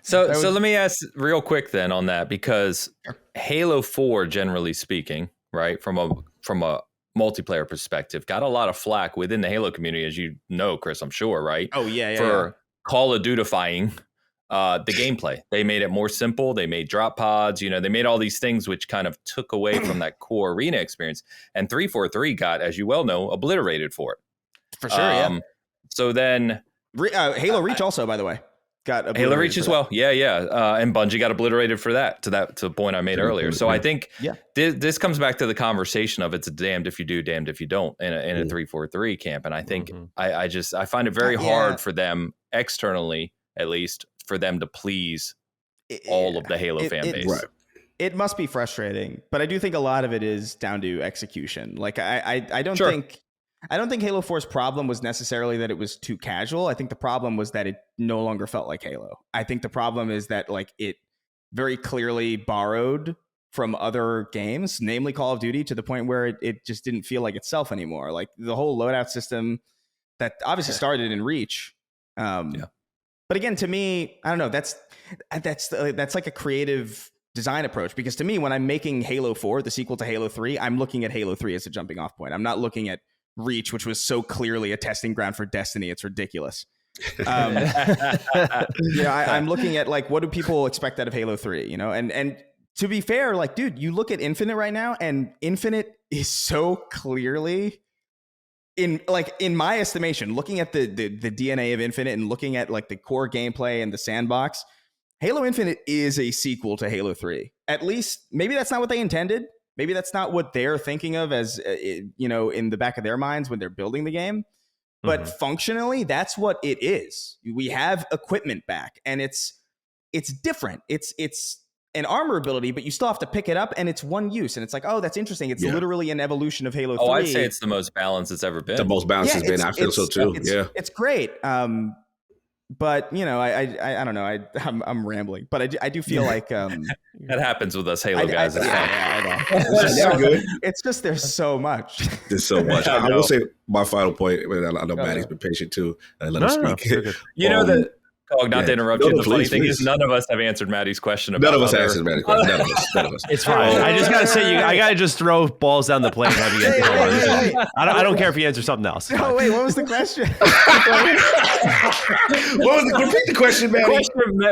So let me ask real quick then on that, because Halo 4, generally speaking, right, from a multiplayer perspective, got a lot of flack within the Halo community, as you know, Chris, I'm sure, right? Oh yeah, for Call of Duty-fying the gameplay. They made it more simple. They made drop pods. They made all these things which kind of took away from that core arena experience. And 343 got, as you well know, obliterated for it. For sure, So then, Halo Reach also, by the way. got obliterated. Halo Reach as well. Yeah. And Bungie got obliterated for that. To the point I made earlier. So I think this comes back to the conversation of it's a damned if you do, damned if you don't in a 343 camp. And I think I find it very hard for them externally, at least, for them to please all of the Halo fan base. Right. It must be frustrating, but I do think a lot of it is down to execution. Like I don't think Halo 4's problem was necessarily that it was too casual. I think the problem was that it no longer felt like Halo. I think the problem is that like it very clearly borrowed from other games, namely Call of Duty, to the point where it just didn't feel like itself anymore. Like the whole loadout system that obviously started in Reach. But again, to me, I don't know. That's like a creative design approach, because to me, when I'm making Halo 4, the sequel to Halo 3, I'm looking at Halo 3 as a jumping off point. I'm not looking at Reach, which was so clearly a testing ground for Destiny. It's ridiculous. I'm looking at like, what do people expect out of Halo 3? You know, and to be fair, like, dude, you look at Infinite right now, and Infinite is so clearly in my estimation, looking at the DNA of Infinite and looking at like the core gameplay and the sandbox, Halo Infinite is a sequel to Halo 3. At least, maybe that's not what they intended. Maybe that's not what they're thinking of as, in the back of their minds when they're building the game. But functionally, that's what it is. We have equipment back, and it's different. It's an armor ability, but you still have to pick it up, and it's one use. And it's like, oh, that's interesting. It's literally an evolution of Halo 3. Oh, I'd say it's the most balanced it's ever been. The most balanced it's been. I feel so too. It's great. But I don't know. I'm rambling, but I do feel like that happens with us Halo guys. I know. It's just there's so much. There's so much. I will say my final point. I know Maddie's been patient too. Let him speak. Not to interrupt you. The funny thing is, none of us have answered Maddie's question. None of us answered Maddie's question. None of us. It's fine. I just gotta say, I gotta just throw balls down the plane. I don't care if you answer something else. No, wait. What was the question? Repeat the question, Maddie.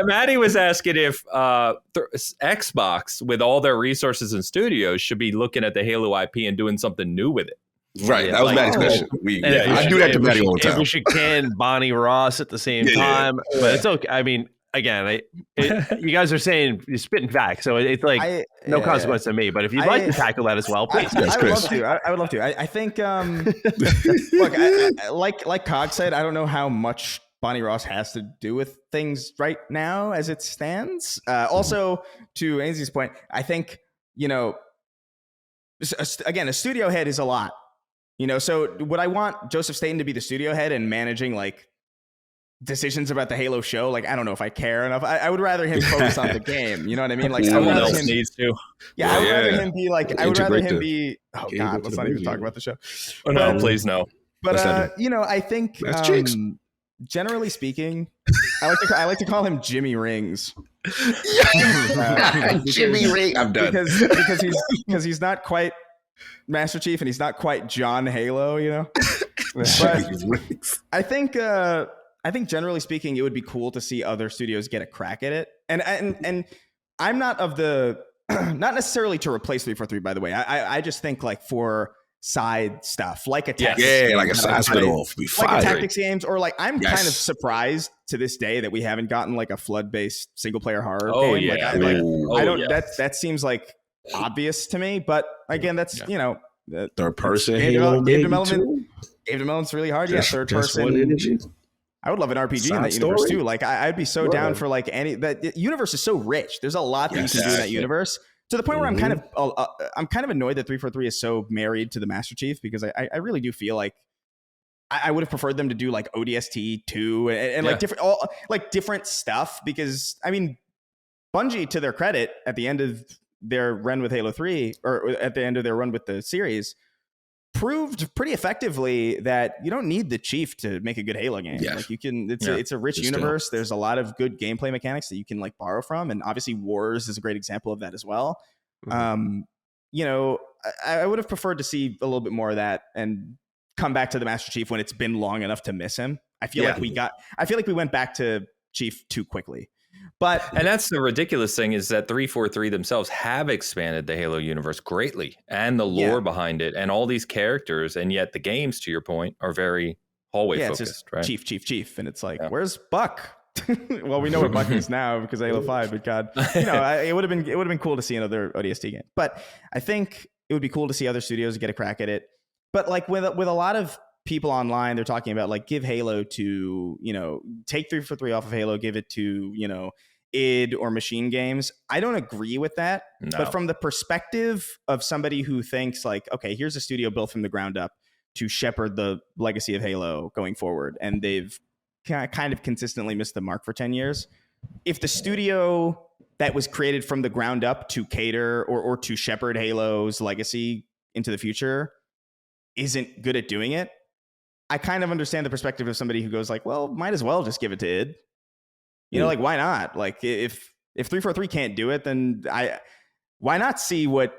Maddie was asking if Xbox, with all their resources and studios, should be looking at the Halo IP and doing something new with it. Right, that was Maddie's question. I do that to Maddie all the time. We should can Bonnie Ross at the same time, but it's okay. I mean, again, you guys are saying you're spitting facts, so it's like no consequence to me. But if you'd like to tackle that as well, please. I would love to. I think, look, like Cog said, I don't know how much Bonnie Ross has to do with things right now as it stands. Also, to Ainsley's point, I think, again, a studio head is a lot. So would I want Joseph Staten to be the studio head and managing like decisions about the Halo show? Like, I don't know if I care enough. I would rather him focus on the game. You know what I mean? Like, someone else needs to. Yeah, I would rather him be like. I would rather him be. Oh God, let's not even talk about the show. Oh no, please no. But I think generally speaking, I like to call him Jimmy Rings. Jimmy Rings. I'm done because he's not quite Master Chief and he's not quite John Halo, But I think generally speaking, it would be cool to see other studios get a crack at it. And I'm not of the not necessarily to replace 343, by the way. I just think like for side stuff like a tactics like a side spin-off, like a tactics games, or like I'm kind of surprised to this day that we haven't gotten like a flood-based single player horror game. That seems like obvious to me, but again, that's third person game development's really hard. Third person. I would love an RPG in that universe too. Like I'd be so down for like that universe is so rich. There's a lot that you can do in that universe, to the point where I'm kind of annoyed that 343 is so married to the Master Chief, because I really do feel like I would have preferred them to do like ODST 2 and like different stuff, because I mean, Bungie, to their credit, at the end of their run with Halo 3, or at the end of their run with the series, proved pretty effectively that you don't need the Chief to make a good Halo game. Like you can, it's a rich universe. There's a lot of good gameplay mechanics that you can like borrow from, and obviously Wars is a great example of that as well. I would have preferred to see a little bit more of that and come back to the Master Chief when it's been long enough to miss him. I feel like we went back to Chief too quickly. And that's the ridiculous thing, is that 343 themselves have expanded the Halo universe greatly, and the lore behind it, and all these characters, and yet the games, to your point, are very hallway focused, right? Chief, and it's like, where's Buck? Well, we know what Bungie is now because of Halo 5, but God, it would have been cool to see another ODST game. But I think it would be cool to see other studios get a crack at it. But like with a lot of people online, they're talking about like give Halo to, take 343 off of Halo, give it to, id or Machine Games. I don't agree with that. No. But from the perspective of somebody who thinks like, okay, here's a studio built from the ground up to shepherd the legacy of Halo going forward, and they've kind of consistently missed the mark for 10 years. If the studio that was created from the ground up to cater or to shepherd Halo's legacy into the future isn't good at doing it, I kind of understand the perspective of somebody who goes like, well, might as well just give it to id. Like, why not? Like, if 343 can't do it, then why not see what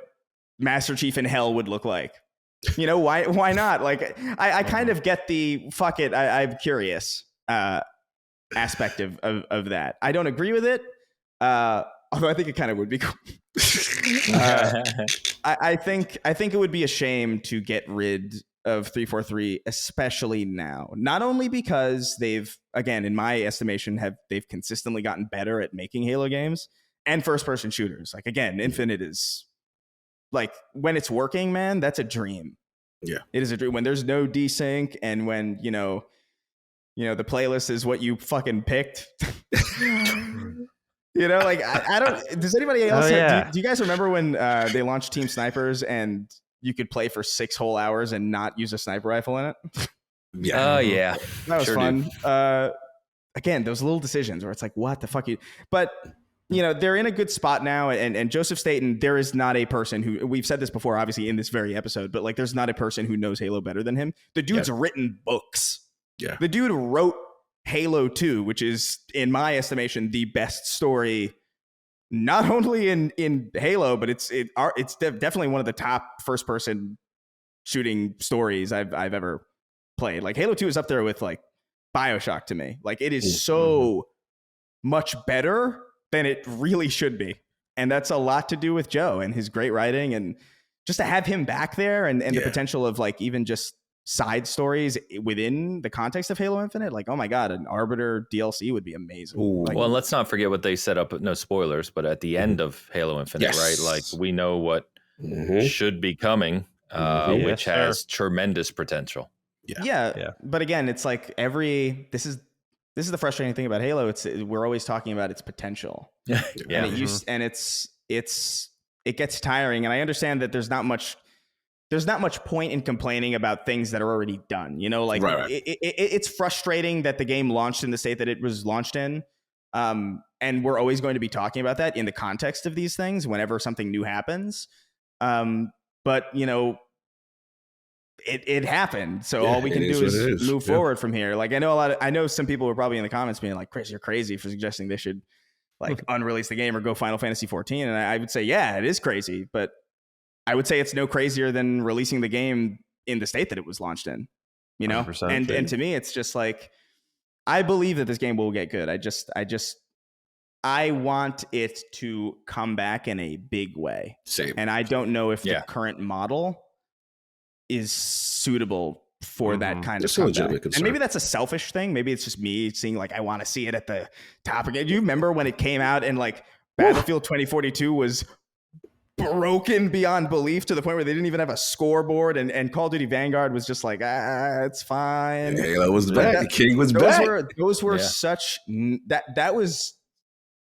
Master Chief in Hell would look like? Why not? Like, I kind of get the fuck it, I'm curious aspect of that. I don't agree with it, although I think it kind of would be cool. I think it would be a shame to get rid of 343, especially now. Not only because they've, again, in my estimation, they've consistently gotten better at making Halo games and first-person shooters. Like, again, Infinite is like, when it's working, man, that's a dream. Yeah, it is a dream. When there's no desync and when the playlist is what you fucking picked. Like I don't. Does anybody else? Do you guys remember when they launched Team Snipers and you could play for 6 whole hours and not use a sniper rifle in it? Yeah. Oh yeah, that was fun. Again, those little decisions where it's like, what the fuck you? But they're in a good spot now, and Joseph Staten, there is not a person who, we've said this before, obviously in this very episode, but like there's not a person who knows Halo better than him. The dude's written books. Yeah, the dude wrote Halo 2, which is, in my estimation, the best story, not only in Halo, but it's definitely one of the top first person shooting stories I've ever played. Like Halo 2 is up there with like BioShock to me. Like it is so much better than it really should be. And that's a lot to do with Joe and his great writing, and just to have him back there and the potential of like even just side stories within the context of Halo Infinite. Like, oh my God, an Arbiter DLC would be amazing. Like, well, let's not forget what they set up, no spoilers, but at the end of Halo Infinite, right? Like we know what should be coming, which has tremendous potential. Yeah. But again, it's like this is the frustrating thing about Halo. We're always talking about its potential. And it gets tiring. And I understand that there's not much point in complaining about things that are already done. It's frustrating that the game launched in the state that it was launched in. And we're always going to be talking about that in the context of these things whenever something new happens. But it happened. So all we can do is move forward from here. Like I know some people were probably in the comments being like, Chris, you're crazy for suggesting they should like unrelease the game or go Final Fantasy 14. And I would say, yeah, it is crazy, but I would say it's no crazier than releasing the game in the state that it was launched in, and to me, it's just like, I believe that this game will get good. I want it to come back in a big way. Same. And I don't know if the current model is suitable for that kind of comeback. And maybe that's a selfish thing. Maybe it's just me seeing like, I want to see it at the top again. Do you remember when it came out and like Battlefield 2042 was broken beyond belief to the point where they didn't even have a scoreboard, and Call of Duty Vanguard was just like, it's fine. Halo was back. The King was back. Those were such that was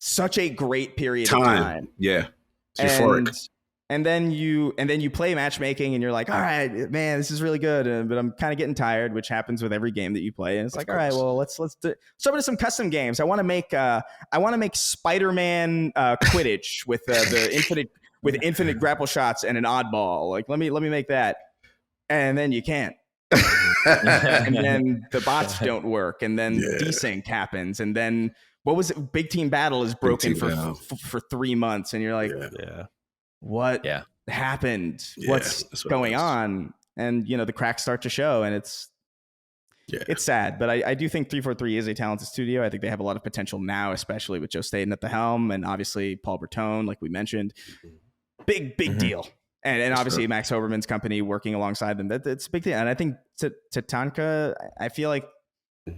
such a great period of time. Yeah. It's euphoric. And then you play matchmaking and you're like, all right, man, this is really good, but I'm kind of getting tired, which happens with every game that you play. And it's like, all right, well, let's do some custom games. I want to make Spider-Man Quidditch with the infinite grapple shots and an oddball. Like, let me make that. And then you can't. And then the bots don't work, and then desync happens, and then what was it? Big Team Battle is broken for 3 months, and you're like, what happened? What's going on? And the cracks start to show, and it's sad. But I do think 343 is a talented studio. I think they have a lot of potential now, especially with Joe Staten at the helm, and obviously Paul Bertone, like we mentioned. Big deal. And obviously Max Hoberman's company working alongside them. That's a big deal. And I think Tatanka, I feel like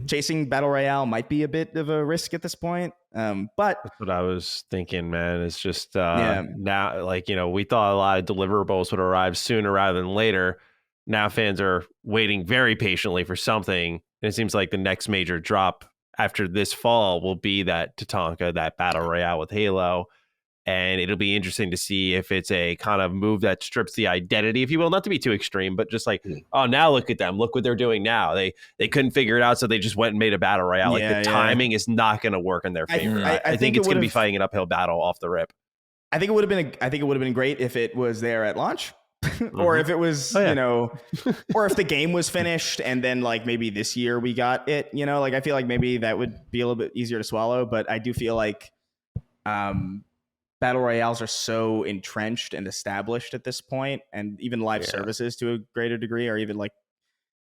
chasing Battle Royale might be a bit of a risk at this point. But That's what I was thinking, man. It's just yeah, now, like, we thought a lot of deliverables would arrive sooner rather than later. Now fans are waiting very patiently for something. And it seems like the next major drop after this fall will be that Tatanka, that Battle Royale with Halo. And it'll be interesting to see if it's a kind of move that strips the identity, if you will, not to be too extreme, but just like, oh, now look at them. Look what they're doing now. They couldn't figure it out, so they just went and made a Battle Royale. Like the timing is not going to work in their favor. I think it's going to be fighting an uphill battle off the rip. I think it would have been great if it was there at launch. Or if it was, or if the game was finished and then like maybe this year we got it, like I feel like maybe that would be a little bit easier to swallow. But I do feel like Battle Royales are so entrenched and established at this point, and even live services to a greater degree are even like,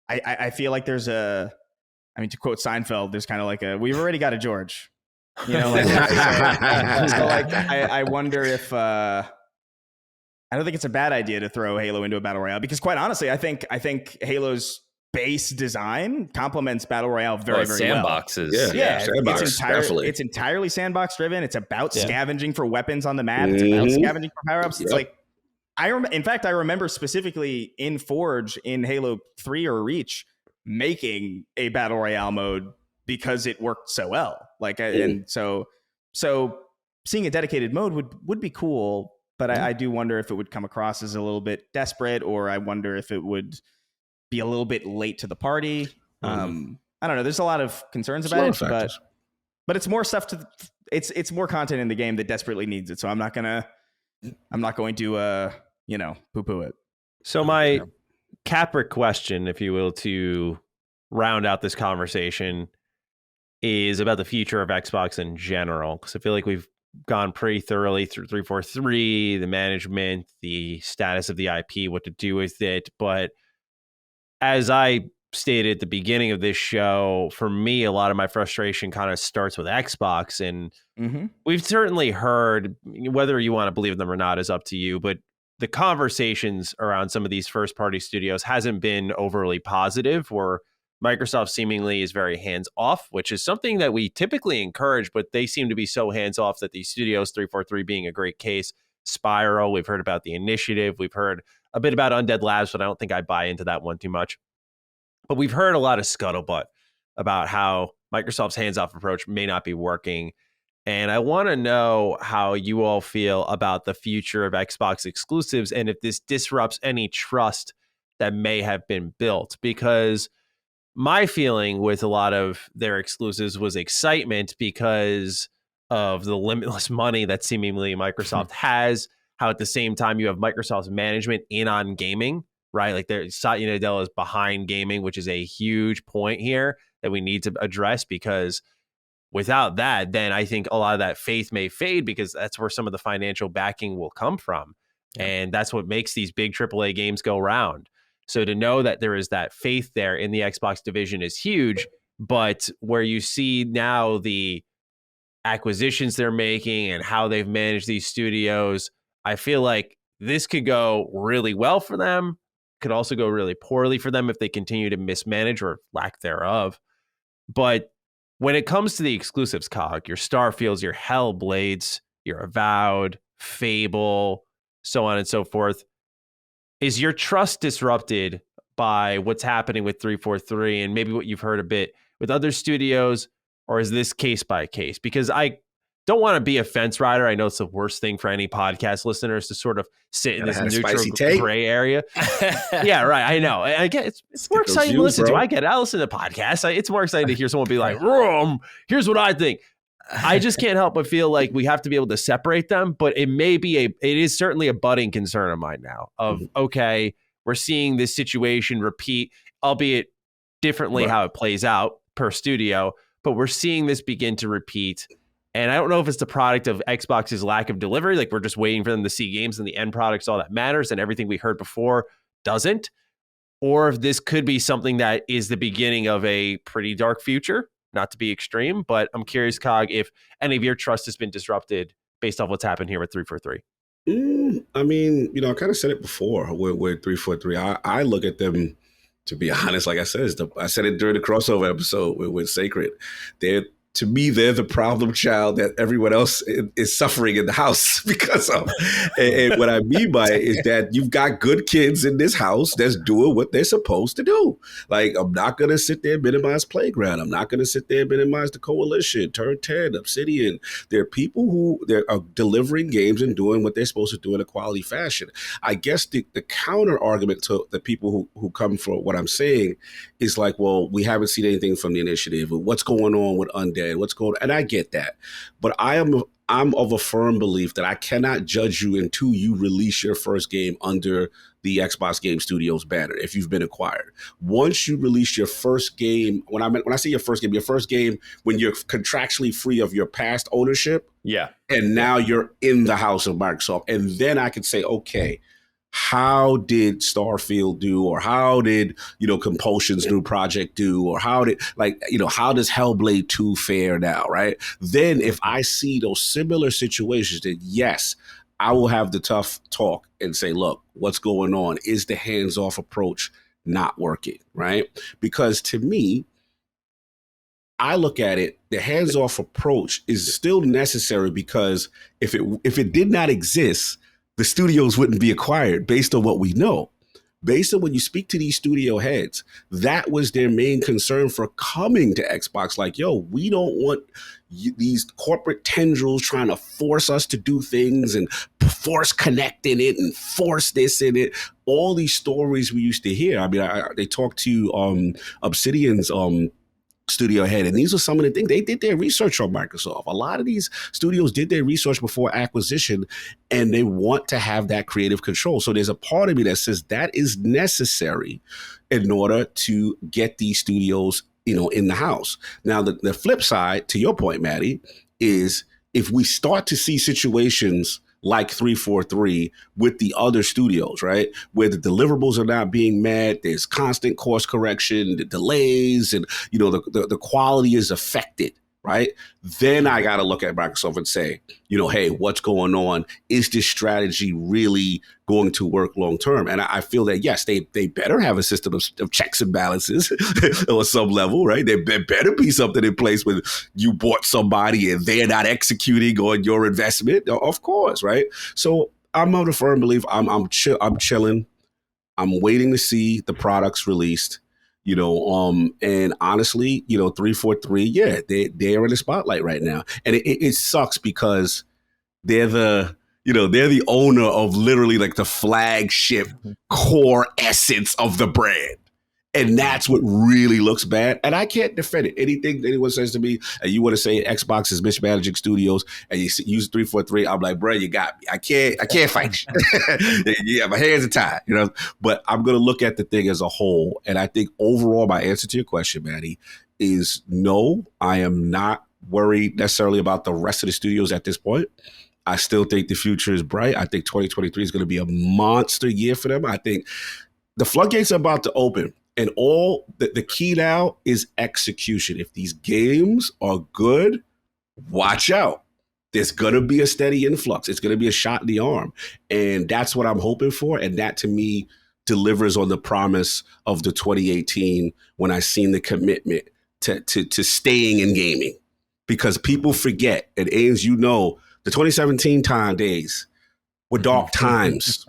I feel like there's to quote Seinfeld, there's kind of like we've already got a George, so like I wonder if, I don't think it's a bad idea to throw Halo into a Battle Royale, because quite honestly, I think Halo's base design complements Battle Royale very sandboxes. Well. Yeah, definitely. It's entirely sandbox driven. It's about scavenging for weapons on the map. It's about scavenging for power-ups. It's like, in fact, I remember specifically in Forge in Halo 3 or Reach making a Battle Royale mode because it worked so well. Like, and so seeing a dedicated mode would be cool, but I do wonder if it would come across as a little bit desperate, or I wonder if it would be a little bit late to the party. I don't know. There's a lot of concerns about it, but it's more stuff it's more content in the game that desperately needs it. So I'm not going to poo-poo it. So my Capric question, if you will, to round out this conversation is about the future of Xbox in general. Because I feel like we've gone pretty thoroughly through 343, the management, the status of the IP, what to do with it. But as I stated at the beginning of this show, for me, a lot of my frustration kind of starts with Xbox. And we've certainly heard, whether you want to believe them or not is up to you, but the conversations around some of these first party studios hasn't been overly positive, where Microsoft seemingly is very hands off, which is something that we typically encourage, but they seem to be so hands off that these studios, 343 being a great case, Spyro, we've heard about the Initiative, we've heard a bit about Undead Labs, but I don't think I buy into that one too much. But we've heard a lot of scuttlebutt about how Microsoft's hands-off approach may not be working. And I want to know how you all feel about the future of Xbox exclusives and if this disrupts any trust that may have been built. Because my feeling with a lot of their exclusives was excitement because of the limitless money that seemingly Microsoft has, how at the same time you have Microsoft's management in on gaming, right? Like Satya Nadella is behind gaming, which is a huge point here that we need to address, because without that, then I think a lot of that faith may fade, because that's where some of the financial backing will come from. Yeah. And that's what makes these big AAA games go round. So to know that there is that faith there in the Xbox division is huge, but where you see now the acquisitions they're making and how they've managed these studios, I feel like this could go really well for them, could also go really poorly for them if they continue to mismanage or lack thereof. But when it comes to the exclusives, COG, your Starfields, your Hellblades, your Avowed, Fable, so on and so forth, is your trust disrupted by what's happening with 343 and maybe what you've heard a bit with other studios, or is this case by case? Because I don't want to be a fence rider. I know it's the worst thing for any podcast listeners to sort of sit in this neutral gray area. Yeah, right. I know. I get it's more exciting to listen to. I get it. I listen to podcasts. It's more exciting to hear someone be like, here's what I think. I just can't help but feel like we have to be able to separate them. But it is certainly a budding concern of mine now of, okay, we're seeing this situation repeat, albeit differently how it plays out per studio, but we're seeing this begin to repeat. And I don't know if it's the product of Xbox's lack of delivery, like we're just waiting for them to see games and the end product's all that matters and everything we heard before doesn't, or if this could be something that is the beginning of a pretty dark future, not to be extreme, but I'm curious, COG, if any of your trust has been disrupted based off what's happened here with 343. I mean, I kind of said it before with 343. I look at them To be honest, like I said, I said it during the crossover episode with Sacred. They're to me, they're the problem child that everyone else is suffering in the house because of. And what I mean by it is that you've got good kids in this house that's doing what they're supposed to do. Like, I'm not going to sit there and minimize Playground. I'm not going to sit there and minimize the Coalition, Turn 10, Obsidian. There are people who are delivering games and doing what they're supposed to do in a quality fashion. I guess the counter argument to the people who come for what I'm saying is like, well, we haven't seen anything from the initiative. What's going on with Undead? What's going on? And I get that. But I'm of a firm belief that I cannot judge you until you release your first game under the Xbox Game Studios banner, if you've been acquired. Once you release your first game, when I say your first game when you're contractually free of your past ownership, and now you're in the house of Microsoft, and then I can say, okay, how did Starfield do, or how did, Compulsion's new project do, or how does Hellblade 2 fare now, right? Then if I see those similar situations, then yes, I will have the tough talk and say, look, what's going on? Is the hands-off approach not working, right? Because to me, I look at it, the hands-off approach is still necessary, because if it did not exist, the studios wouldn't be acquired based on what we know. Based on when you speak to these studio heads, that was their main concern for coming to Xbox. Like, yo, we don't want these corporate tendrils trying to force us to do things and force connect in it and force this in it. All these stories we used to hear. I mean, they talked to Obsidian's studio head, and these are some of the things they did their research on Microsoft. A lot of these studios did their research before acquisition, and they want to have that creative control. So there's a part of me that says that is necessary in order to get these studios, in the house. Now, the flip side to your point, Maddie, is if we start to see situations like 343 with the other studios, right? Where the deliverables are not being met, there's constant course correction, the delays, and the quality is affected, right? Then I got to look at Microsoft and say, hey, what's going on? Is this strategy really going to work long term? And I feel that, yes, they better have a system of checks and balances on some level, right? There better be something in place when you bought somebody and they're not executing on your investment, of course, right? So I'm of a firm belief. I'm chilling. I'm waiting to see the products released. And honestly, 343, yeah, they're in the spotlight right now. And it sucks because they're the owner of literally like the flagship core essence of the brand. And that's what really looks bad. And I can't defend it. Anything anyone says to me, and you want to say Xbox is mismanaging studios, and you use 343, I'm like, bro, you got me. I can't fight you. Yeah, my hands are tied, But I'm going to look at the thing as a whole. And I think overall, my answer to your question, Maddie, is no, I am not worried necessarily about the rest of the studios at this point. I still think the future is bright. I think 2023 is going to be a monster year for them. I think the floodgates are about to open. And all the key now is execution. If these games are good, watch out. There's going to be a steady influx. It's going to be a shot in the arm. And that's what I'm hoping for. And that, to me, delivers on the promise of the 2018 when I seen the commitment to staying in gaming. Because people forget, and Ains, the 2017 days were dark times.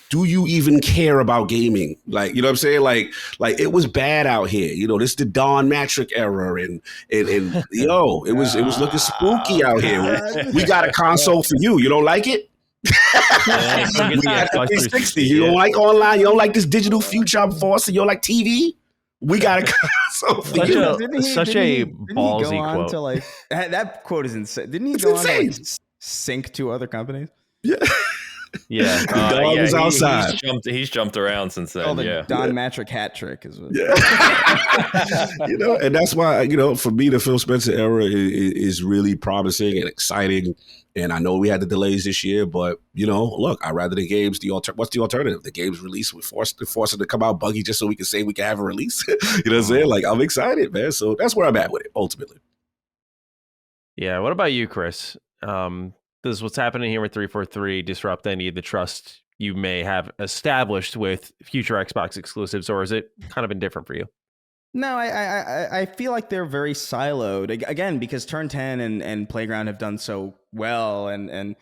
Do you even care about gaming? Like, you know what I'm saying? Like it was bad out here. This is the Don Matrick era, and it was looking spooky out here. We got a console for you. You don't like it? We got the 360. You don't like online. You don't like this digital future I'm forcing. You don't like TV. We got a console for you. Such a ballsy quote. To like, that quote is insane. Didn't he go on to sync to other companies? Yeah. Yeah, the dog is outside. He's jumped around since then. The Don Matrick hat trick is what. Yeah. And that's why for me the Phil Spencer era is really promising and exciting. And I know we had the delays this year, but look, I'd rather the games. What's the alternative? The games release. We force it to come out buggy just so we can say we can have a release. You know what I'm saying? Like, I'm excited, man. So that's where I'm at with it ultimately. Yeah. What about you, Chris? Does what's happening here with 343 disrupt any of the trust you may have established with future Xbox exclusives, or is it kind of indifferent for you? No, I feel like they're very siloed again because Turn 10 and Playground have done so well, and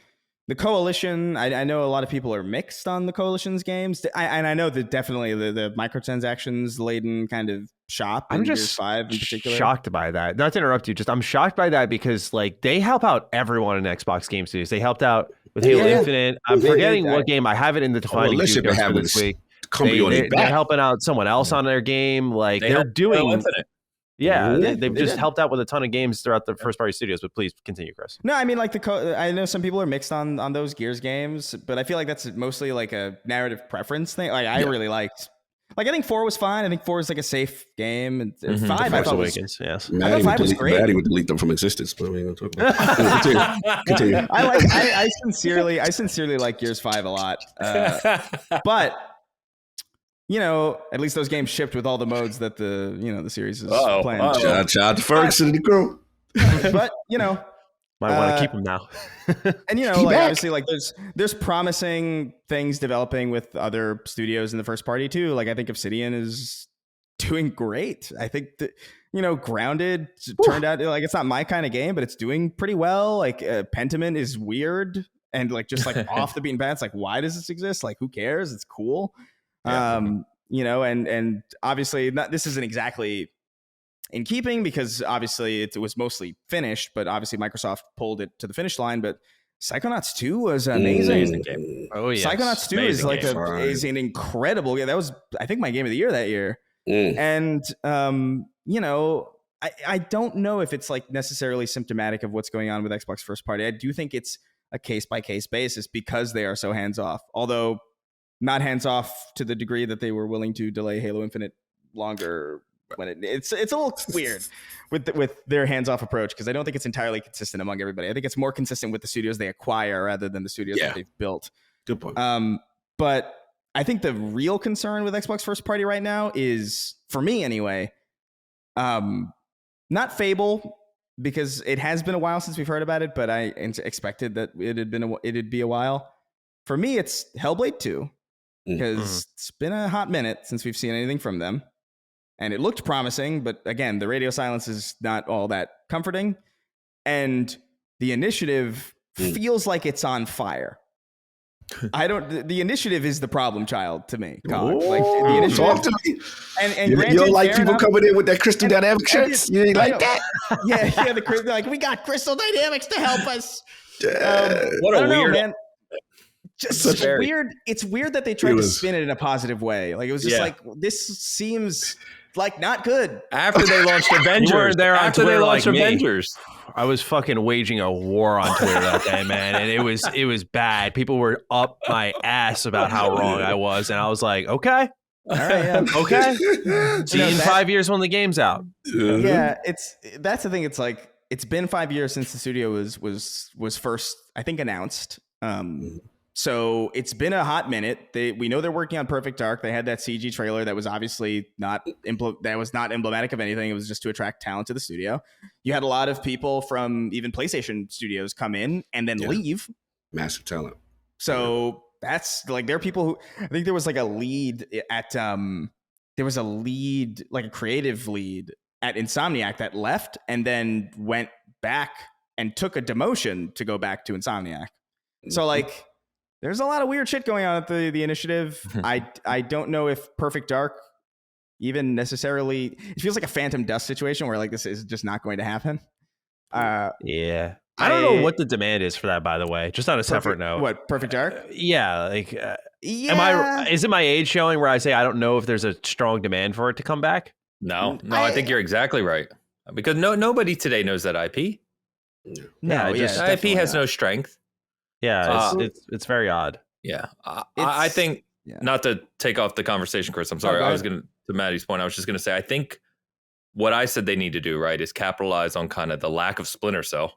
the Coalition. I know a lot of people are mixed on the Coalition's games, and I know that definitely the microtransactions laden kind of shop. I'm just Gears 5 in particular. shocked by that. Not to interrupt you, just I'm shocked by that because like they help out everyone in Xbox Game Studios. They helped out with Halo Infinite. I'm forgetting what game. I have it in the defining listen, Duke for this week. They're helping out someone else on their game. Like they're doing Infinite. Yeah, they've just helped out with a ton of games throughout the first party studios. But please continue, Chris. No, I mean like I know some people are mixed on those Gears games, but I feel like that's mostly like a narrative preference thing. Like I really liked. Like I think 4 was fine. I think 4 is like a safe game, and 5 I thought Awakens, yes. I thought 5 was great. Maddie would delete them from existence, but I mean, talk about continue. I sincerely like Gears 5 a lot, but you know, at least those games shipped with all the modes that the series is playing. Shout out to Ferguson and the crew. But you know, might want to keep them now. And you know, like obviously, like there's promising things developing with other studios in the first party too. Like I think Obsidian is doing great. I think that Grounded turned out like it's not my kind of game, but it's doing pretty well. Like Pentiment is weird and like just like off the beaten path. It's like, why does this exist? Like, who cares? It's cool. Yeah. And obviously this isn't exactly in keeping because obviously it was mostly finished, but obviously Microsoft pulled it to the finish line. But Psychonauts 2 was amazing. Game. Oh yeah, Psychonauts 2 is like is an incredible game. That was I think my game of the year that year. And I don't know if it's like necessarily symptomatic of what's going on with Xbox first party. I do think it's a case by case basis because they are so hands off. Although not hands off to the degree that they were willing to delay Halo Infinite longer. When it's a little weird with their hands off approach because I don't think it's entirely consistent among everybody. I think it's more consistent with the studios they acquire rather than the studios that they've built. Good point. But I think the real concern with Xbox first party right now is, for me anyway, not Fable, because it has been a while since we've heard about it, but I expected that it'd be a while. For me, it's Hellblade 2, because it's been a hot minute since we've seen anything from them. And it looked promising, but again, the radio silence is not all that comforting. And the initiative feels like it's on fire. The initiative is the problem child to me. Like the initiative. Talk to me. And you don't like people coming in with that crystal dynamic shit? You ain't like that? Yeah, like we got crystal dynamics to help us. What a weird man. Just weird. It's weird that they tried to spin it in a positive way. Like it was just like, this seems like not good. After they launched Avengers, I was fucking waging a war on Twitter that day, man, and it was bad. People were up my ass about how wrong I was, and I was like, okay, all right, yeah. Okay. See you in 5 years when the game's out. Yeah, that's the thing. It's like it's been 5 years since the studio was first, I think, announced. So it's been a hot minute. We know they're working on Perfect Dark. They had that CG trailer that was obviously not emblematic of anything. It was just to attract talent to the studio. You had a lot of people from even PlayStation studios come in and then leave. Massive talent. So that's like, there are people who, I think there was like a lead at like a creative lead at Insomniac that left and then went back and took a demotion to go back to Insomniac. So like, there's a lot of weird shit going on at the initiative. I don't know if Perfect Dark even necessarily, it feels like a Phantom Dust situation where like this is just not going to happen. Yeah. I don't know what the demand is for that, by the way. Just on a separate note. What, Perfect Dark? Yeah. Like, is it my age showing where I say I don't know if there's a strong demand for it to come back? No, I think you're exactly right. Because nobody today knows that IP. No, IP has no strength. Yeah, it's very odd. Yeah, I think not to take off the conversation, Chris. I'm sorry. I was to Maddie's point. I was just gonna say I think what I said they need to do right is capitalize on kind of the lack of Splinter Cell.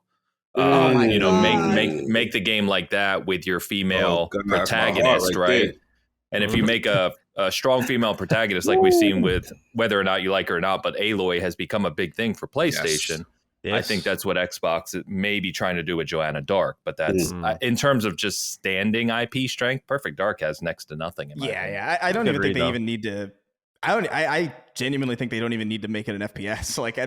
Make the game like that with your female protagonist, right? And if you make a strong female protagonist, like we've seen with whether or not you like her or not, but Aloy has become a big thing for PlayStation. I think that's what Xbox may be trying to do with Joanna Dark, but that's in terms of just standing IP strength, Perfect Dark has next to nothing. In my opinion. I don't even think they even need to. I genuinely think they don't even need to make it an FPS. Like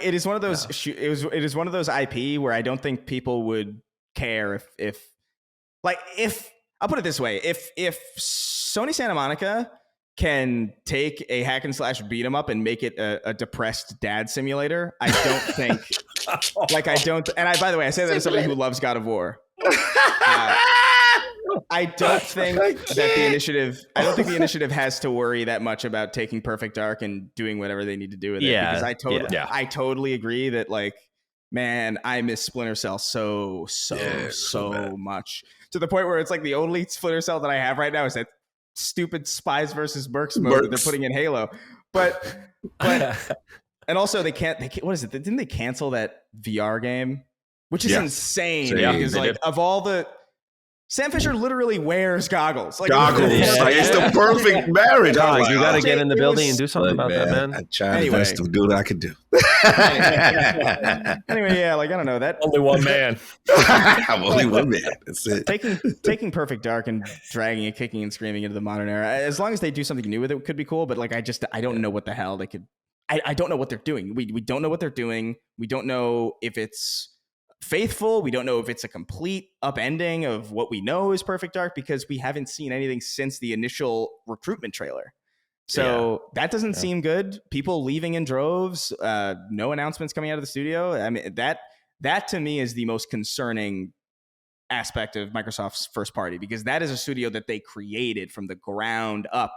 it is one of those. It is one of those IP where I don't think people would care if I'll put it this way: if Sony Santa Monica can take a hack and slash beat 'em up and make it a depressed dad simulator, I don't think. And by the way, I say that as somebody who loves God of War. I don't think that the initiative. I don't think the initiative has to worry that much about taking Perfect Dark and doing whatever they need to do with it. Because I totally agree that, like, man, I miss Splinter Cell so much, to the point where it's like the only Splinter Cell that I have right now is that stupid Spies versus Mercs mode that they're putting in Halo. But and also they can't. What is it? Didn't they cancel that VR game? Which is insane. Because like of all the. Sam Fisher literally wears goggles. Like it's the perfect marriage. You got to get in the building and do something about that, man. I tried the best to do what I could do. Anyway, I don't know that. Only one man. I'm only one man. That's it. Taking Perfect Dark and dragging it, kicking and screaming into the modern era. As long as they do something new with it, could be cool. But like, I don't know what the hell they could. I don't know what they're doing. We don't know what they're doing. We don't know if it's faithful. We don't know if it's a complete upending of what we know is Perfect Dark, because we haven't seen anything since the initial recruitment trailer. So that doesn't seem good. People leaving in droves, no announcements coming out of the studio. I mean, that to me is the most concerning aspect of Microsoft's first party, because that is a studio that they created from the ground up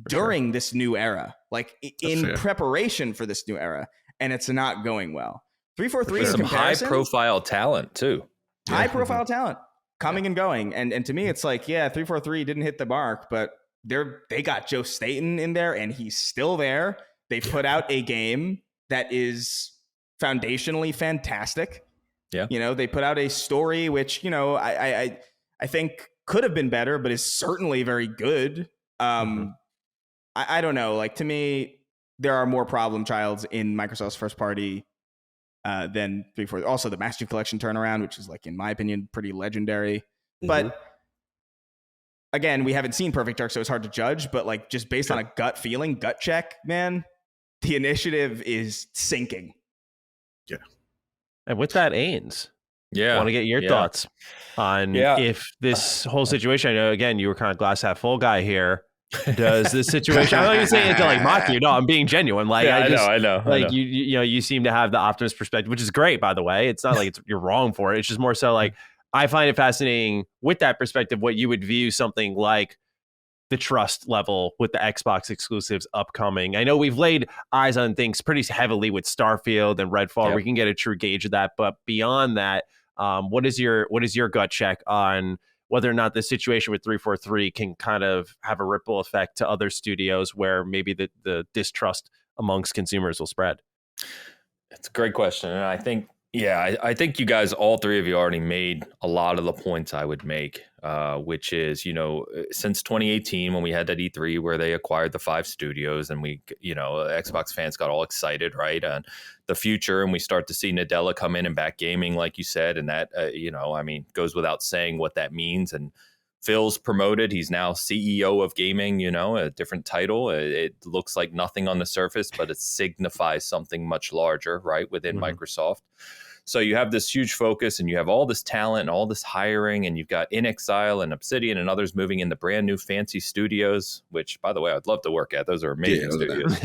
during this new era, like in preparation for this new era, and it's not going well. 343 some high-profile talent too. High-profile talent coming and going, and to me, it's like, 343 didn't hit the mark, but they got Joe Staten in there, and he's still there. They put out a game that is foundationally fantastic. Yeah, they put out a story which I think could have been better, but is certainly very good. I don't know. Like, to me, there are more problem childs in Microsoft's first party than 343. Also, the Master Chief Collection turnaround, which is, like, in my opinion, pretty legendary. But again, we haven't seen Perfect Dark, so it's hard to judge. But like, just based on a gut feeling, gut check, man, the initiative is sinking. Yeah. And with that, Ains, I want to get your thoughts on if this whole situation. I know, again, you were kind of glass half full guy here. Does this situation? I'm not even saying it to like mock you. No, I'm being genuine. Like, I know. Like, you seem to have the optimist perspective, which is great, by the way. It's not like you're wrong for it. It's just more so like, I find it fascinating with that perspective, what you would view something like the trust level with the Xbox exclusives upcoming. I know we've laid eyes on things pretty heavily with Starfield and Redfall. We can get a true gauge of that. But beyond that, what is your gut check on whether or not the situation with 343 can kind of have a ripple effect to other studios where maybe the distrust amongst consumers will spread? It's a great question. And I think, I think you guys, all three of you, already made a lot of the points I would make, which is, since 2018, when we had that E3 where they acquired the 5 studios and we, Xbox fans got all excited, right? And the future, and we start to see Nadella come in and back gaming, like you said, and that, goes without saying what that means. And Phil's promoted. He's now CEO of gaming, a different title. It looks like nothing on the surface, but it signifies something much larger, right, within Microsoft. So you have this huge focus, and you have all this talent and all this hiring, and you've got In Exile and Obsidian and others moving into brand new fancy studios, which, by the way, I'd love to work at. Those are amazing studios.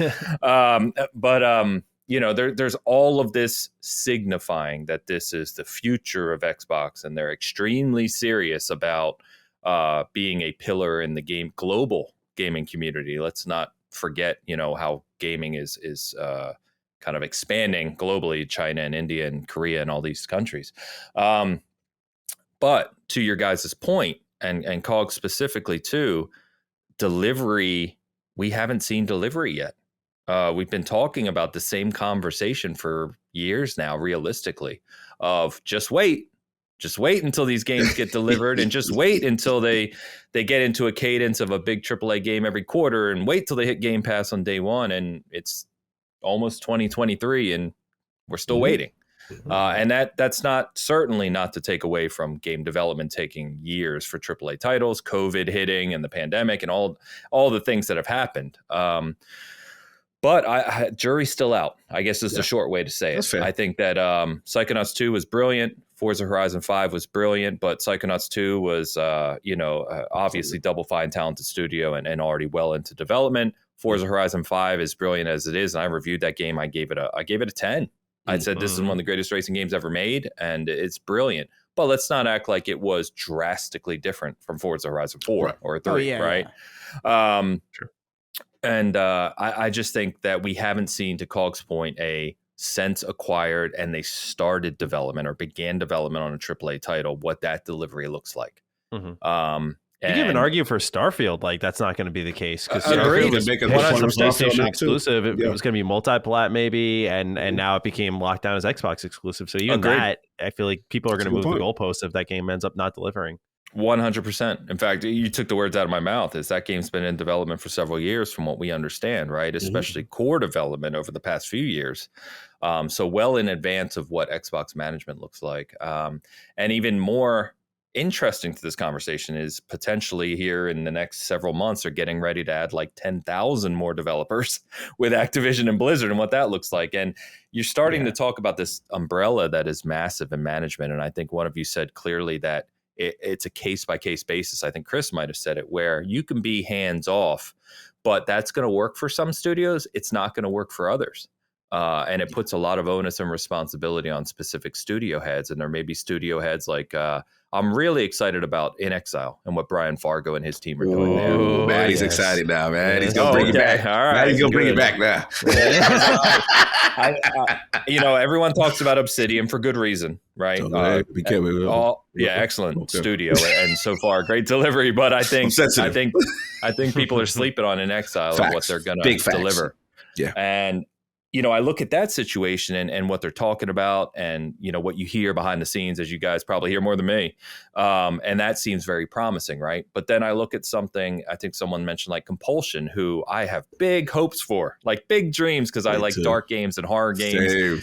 There's all of this signifying that this is the future of Xbox, and they're extremely serious about being a pillar in the global gaming community. Let's not forget, how gaming is kind of expanding globally, China and India and Korea and all these countries. But to your guys' point, and COG specifically too, delivery, we haven't seen delivery yet. We've been talking about the same conversation for years now, realistically, of just wait until these games get delivered, and just wait until they get into a cadence of a big AAA game every quarter, and wait till they hit Game Pass on day one. And it's almost 2023, and We're still waiting. And that's certainly not to take away from game development taking years for AAA titles, COVID hitting and the pandemic and all the things that have happened. But jury's still out, I guess is the short way to say it. I think that Psychonauts 2 was brilliant. Forza Horizon 5 was brilliant, but Psychonauts 2 was, obviously Double Fine talented studio and already well into development. Forza Horizon 5 is brilliant as it is, and I reviewed that game. I gave it a 10. I said this is one of the greatest racing games ever made, and it's brilliant. But let's not act like it was drastically different from Forza Horizon 4 or 3, right? Yeah. Sure. And I just think that we haven't seen, to Cog's point, since acquired and they started development or began development on a AAA title, what that delivery looks like. You can even argue for Starfield, like that's not going to be the case because Starfield was PlayStation exclusive. It was going to be multi-plat maybe, and now it became locked down as Xbox exclusive. So even that, I feel like people are going to move the goalposts if that game ends up not delivering. 100%. In fact, you took the words out of my mouth. Is that game's been in development for several years, from what we understand, right? Especially core development over the past few years. So well in advance of what Xbox management looks like, and even more interesting to this conversation is potentially here in the next several months are getting ready to add like 10,000 more developers with Activision and Blizzard and what that looks like. And you're starting to talk about this umbrella that is massive in management. And I think one of you said clearly that it's a case by case basis. I think Chris might have said it, where you can be hands off, but that's going to work for some studios. It's not going to work for others. And it puts a lot of onus and responsibility on specific studio heads. And there may be studio heads like, I'm really excited about In Exile and what Brian Fargo and his team are doing there. Oh, man, he's excited now, man. He's going to bring it back. All right. He's going to bring it back now. Everyone talks about Obsidian for good reason, right? Be careful. Excellent studio. And so far, great delivery. But I think people are sleeping on In Exile and what they're going to deliver. Yeah. And I look at that situation and what they're talking about and, what you hear behind the scenes, as you guys probably hear more than me. And that seems very promising, right? But then I look at something, I think someone mentioned like Compulsion, who I have big hopes for, like big dreams, because I like dark games and horror games. Same.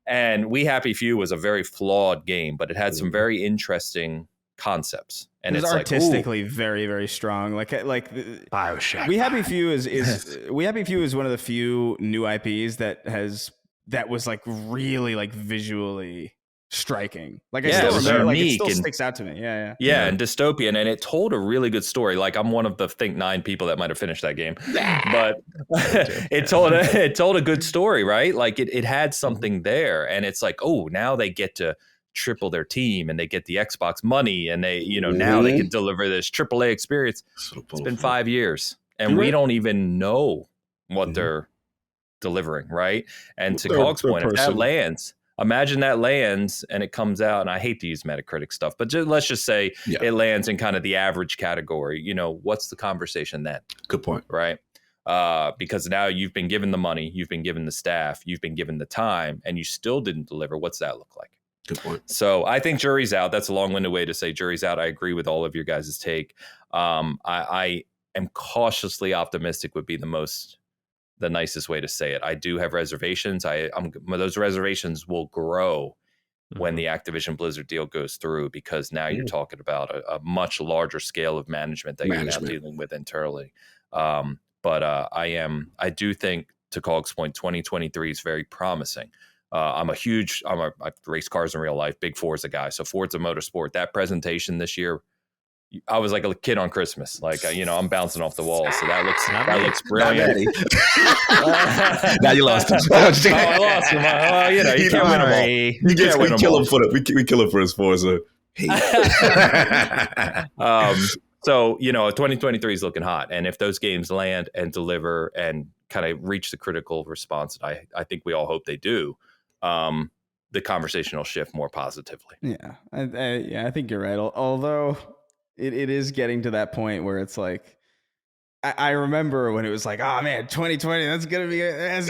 And We Happy Few was a very flawed game, but it had some very interesting concepts. And it's artistically very, very strong. Like Bioshock. We Happy Few is one of the few new IPs that was like really like visually striking. Like I still remember, like it still sticks out to me. Yeah, and dystopian, and it told a really good story. Like I'm one of the 9 people that might have finished that game, but it told a good story, right? Like it had something there, and it's like, oh, now they get to triple their team and they get the Xbox money and they, now they can deliver this AAA experience. It's been 5 years and we don't even know what they're delivering, right? And to Cog's point, if that lands, imagine that lands and it comes out, and I hate to use Metacritic stuff, but let's just say it lands in kind of the average category. What's the conversation then? Good point. Right? Because now you've been given the money, you've been given the staff, you've been given the time, and you still didn't deliver. What's that look like? Good point. So I think jury's out. That's a long-winded way to say jury's out. I agree with all of your guys' take. I am cautiously optimistic would be the nicest way to say it. I do have reservations. Those reservations will grow when the Activision Blizzard deal goes through, because now you're talking about a much larger scale of management that you're now dealing with internally. But I do think, to Cog's point, 2023 is very promising. I race cars in real life, big Forza guy. So Forza Motorsport, that presentation this year, I was like a kid on Christmas. Like, I'm bouncing off the walls. So that looks brilliant. Now you lost him. I lost him. You can't win them all. We kill him for his Forza. So, 2023 is looking hot. And if those games land and deliver and kind of reach the critical response that I think we all hope they do, the conversation will shift more positively. Yeah, I think you're right. Although it is getting to that point where it's like, I remember when it was like, oh man, 2020, that's gonna be it.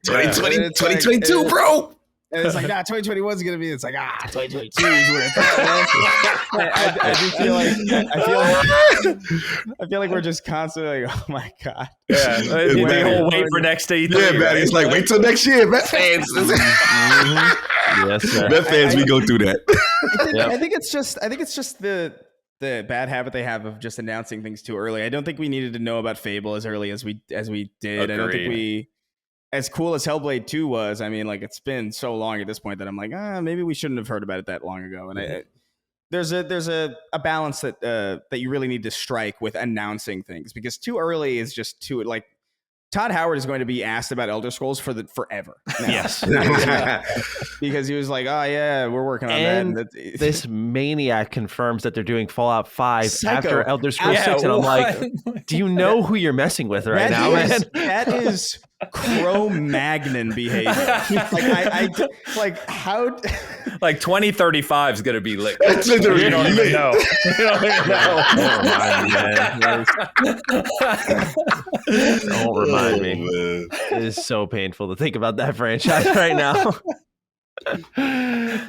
2020, 2022, bro. And it's like, 2021 is gonna be. It's like, 2022 is where it's at. I feel like we're just constantly like, oh my god. Yeah, wait for next day. Yeah, man. It's like, wait till next year, Met fans. Yes, sir. Met fans, we go through that. I think it's just the bad habit they have of just announcing things too early. I don't think we needed to know about Fable as early as we did. Agreed. I don't think we, as cool as Hellblade 2 was, I mean, like, it's been so long at this point that I'm like, maybe we shouldn't have heard about it that long ago. And there's a balance that you really need to strike with announcing things, because too early is just too, like, Todd Howard is going to be asked about Elder Scrolls forever now. Yes. Because he was like, oh yeah, we're working on that. This maniac confirms that they're doing Fallout 5 Psycho. After Elder Scrolls 6. And I'm like, do you know who you're messing with right now, man? That is Cro-Magnon behavior. Like how? Like 2035 is gonna be lit. That's literally You don't even know. You don't even know. Don't remind me. Man. It is so painful to think about that franchise right now.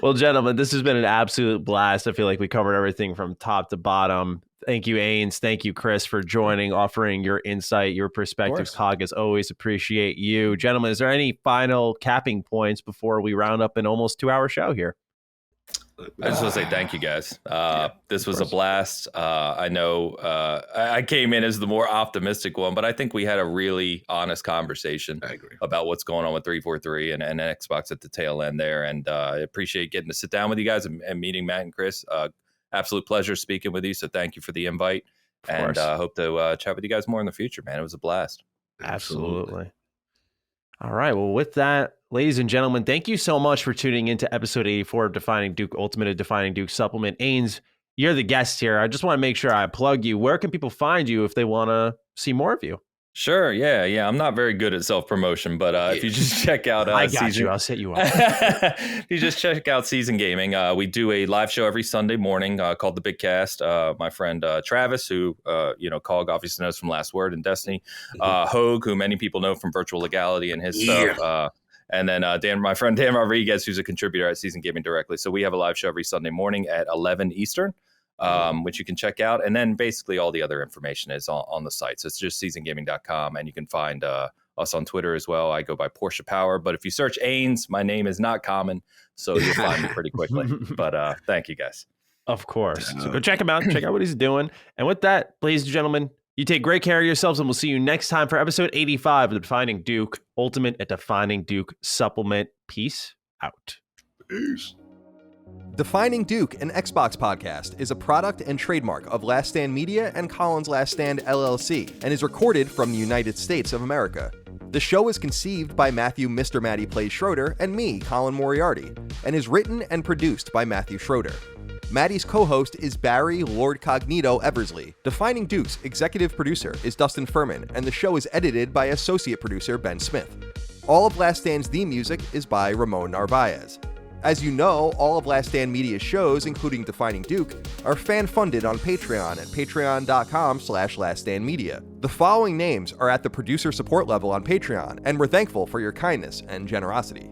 Well, gentlemen, this has been an absolute blast. I feel like we covered everything from top to bottom. Thank you, Ains. Thank you, Chris, for joining, offering your insight, your perspectives. Cog, as always, appreciate you. Gentlemen, is there any final capping points before we round up an almost 2-hour show here? I just want to say thank you, guys. This was a blast. I know I came in as the more optimistic one, but I think we had a really honest conversation about what's going on with 343 and Xbox at the tail end there. And I appreciate getting to sit down with you guys and meeting Matt and Chris. Absolute pleasure speaking with you. So thank you for the invite. And hope to chat with you guys more in the future, man. It was a blast. Absolutely. All right. Well, with that, ladies and gentlemen, thank you so much for tuning into episode 84 of Defining Duke Ultimate, a Defining Duke supplement. Ains, you're the guest here. I just want to make sure I plug you. Where can people find you if they want to see more of you? Sure. Yeah. I'm not very good at self-promotion, but if you just check out I got you. I'll set you up. If you just check out Season Gaming, we do a live show every Sunday morning called The Big Cast. My friend Travis, who Cog obviously knows from Last Word and Destiny, Hogue, who many people know from Virtual Legality and his stuff, and then my friend Dan Rodriguez, who's a contributor at Season Gaming directly. So we have a live show every Sunday morning at 11 Eastern. Which you can check out. And then basically all the other information is on the site. So it's just seasongaming.com. And you can find us on Twitter as well. I go by Porsche Power. But if you search Ains, my name is not common. So you'll find me pretty quickly. But thank you, guys. Of course. So go check him out. Check out what he's doing. And with that, ladies and gentlemen, you take great care of yourselves. And we'll see you next time for episode 85 of the Defining Duke Ultimate at Defining Duke Supplement. Peace out. Peace. Defining Duke, an Xbox podcast, is a product and trademark of Last Stand Media and Collins Last Stand LLC, and is recorded from the United States of America. The show is conceived by Matthew Mr. Matty Plays Schroeder and me, Colin Moriarty, and is written and produced by Matthew Schroeder. Matty's co-host is Barry Lord Cognito Eversley. Defining Duke's executive producer is Dustin Furman, and the show is edited by associate producer Ben Smith. All of Last Stand's theme music is by Ramon Narvaez. As you know, all of Last Stand Media's shows, including Defining Duke, are fan-funded on Patreon at patreon.com/laststandmedia. The following names are at the producer support level on Patreon, and we're thankful for your kindness and generosity.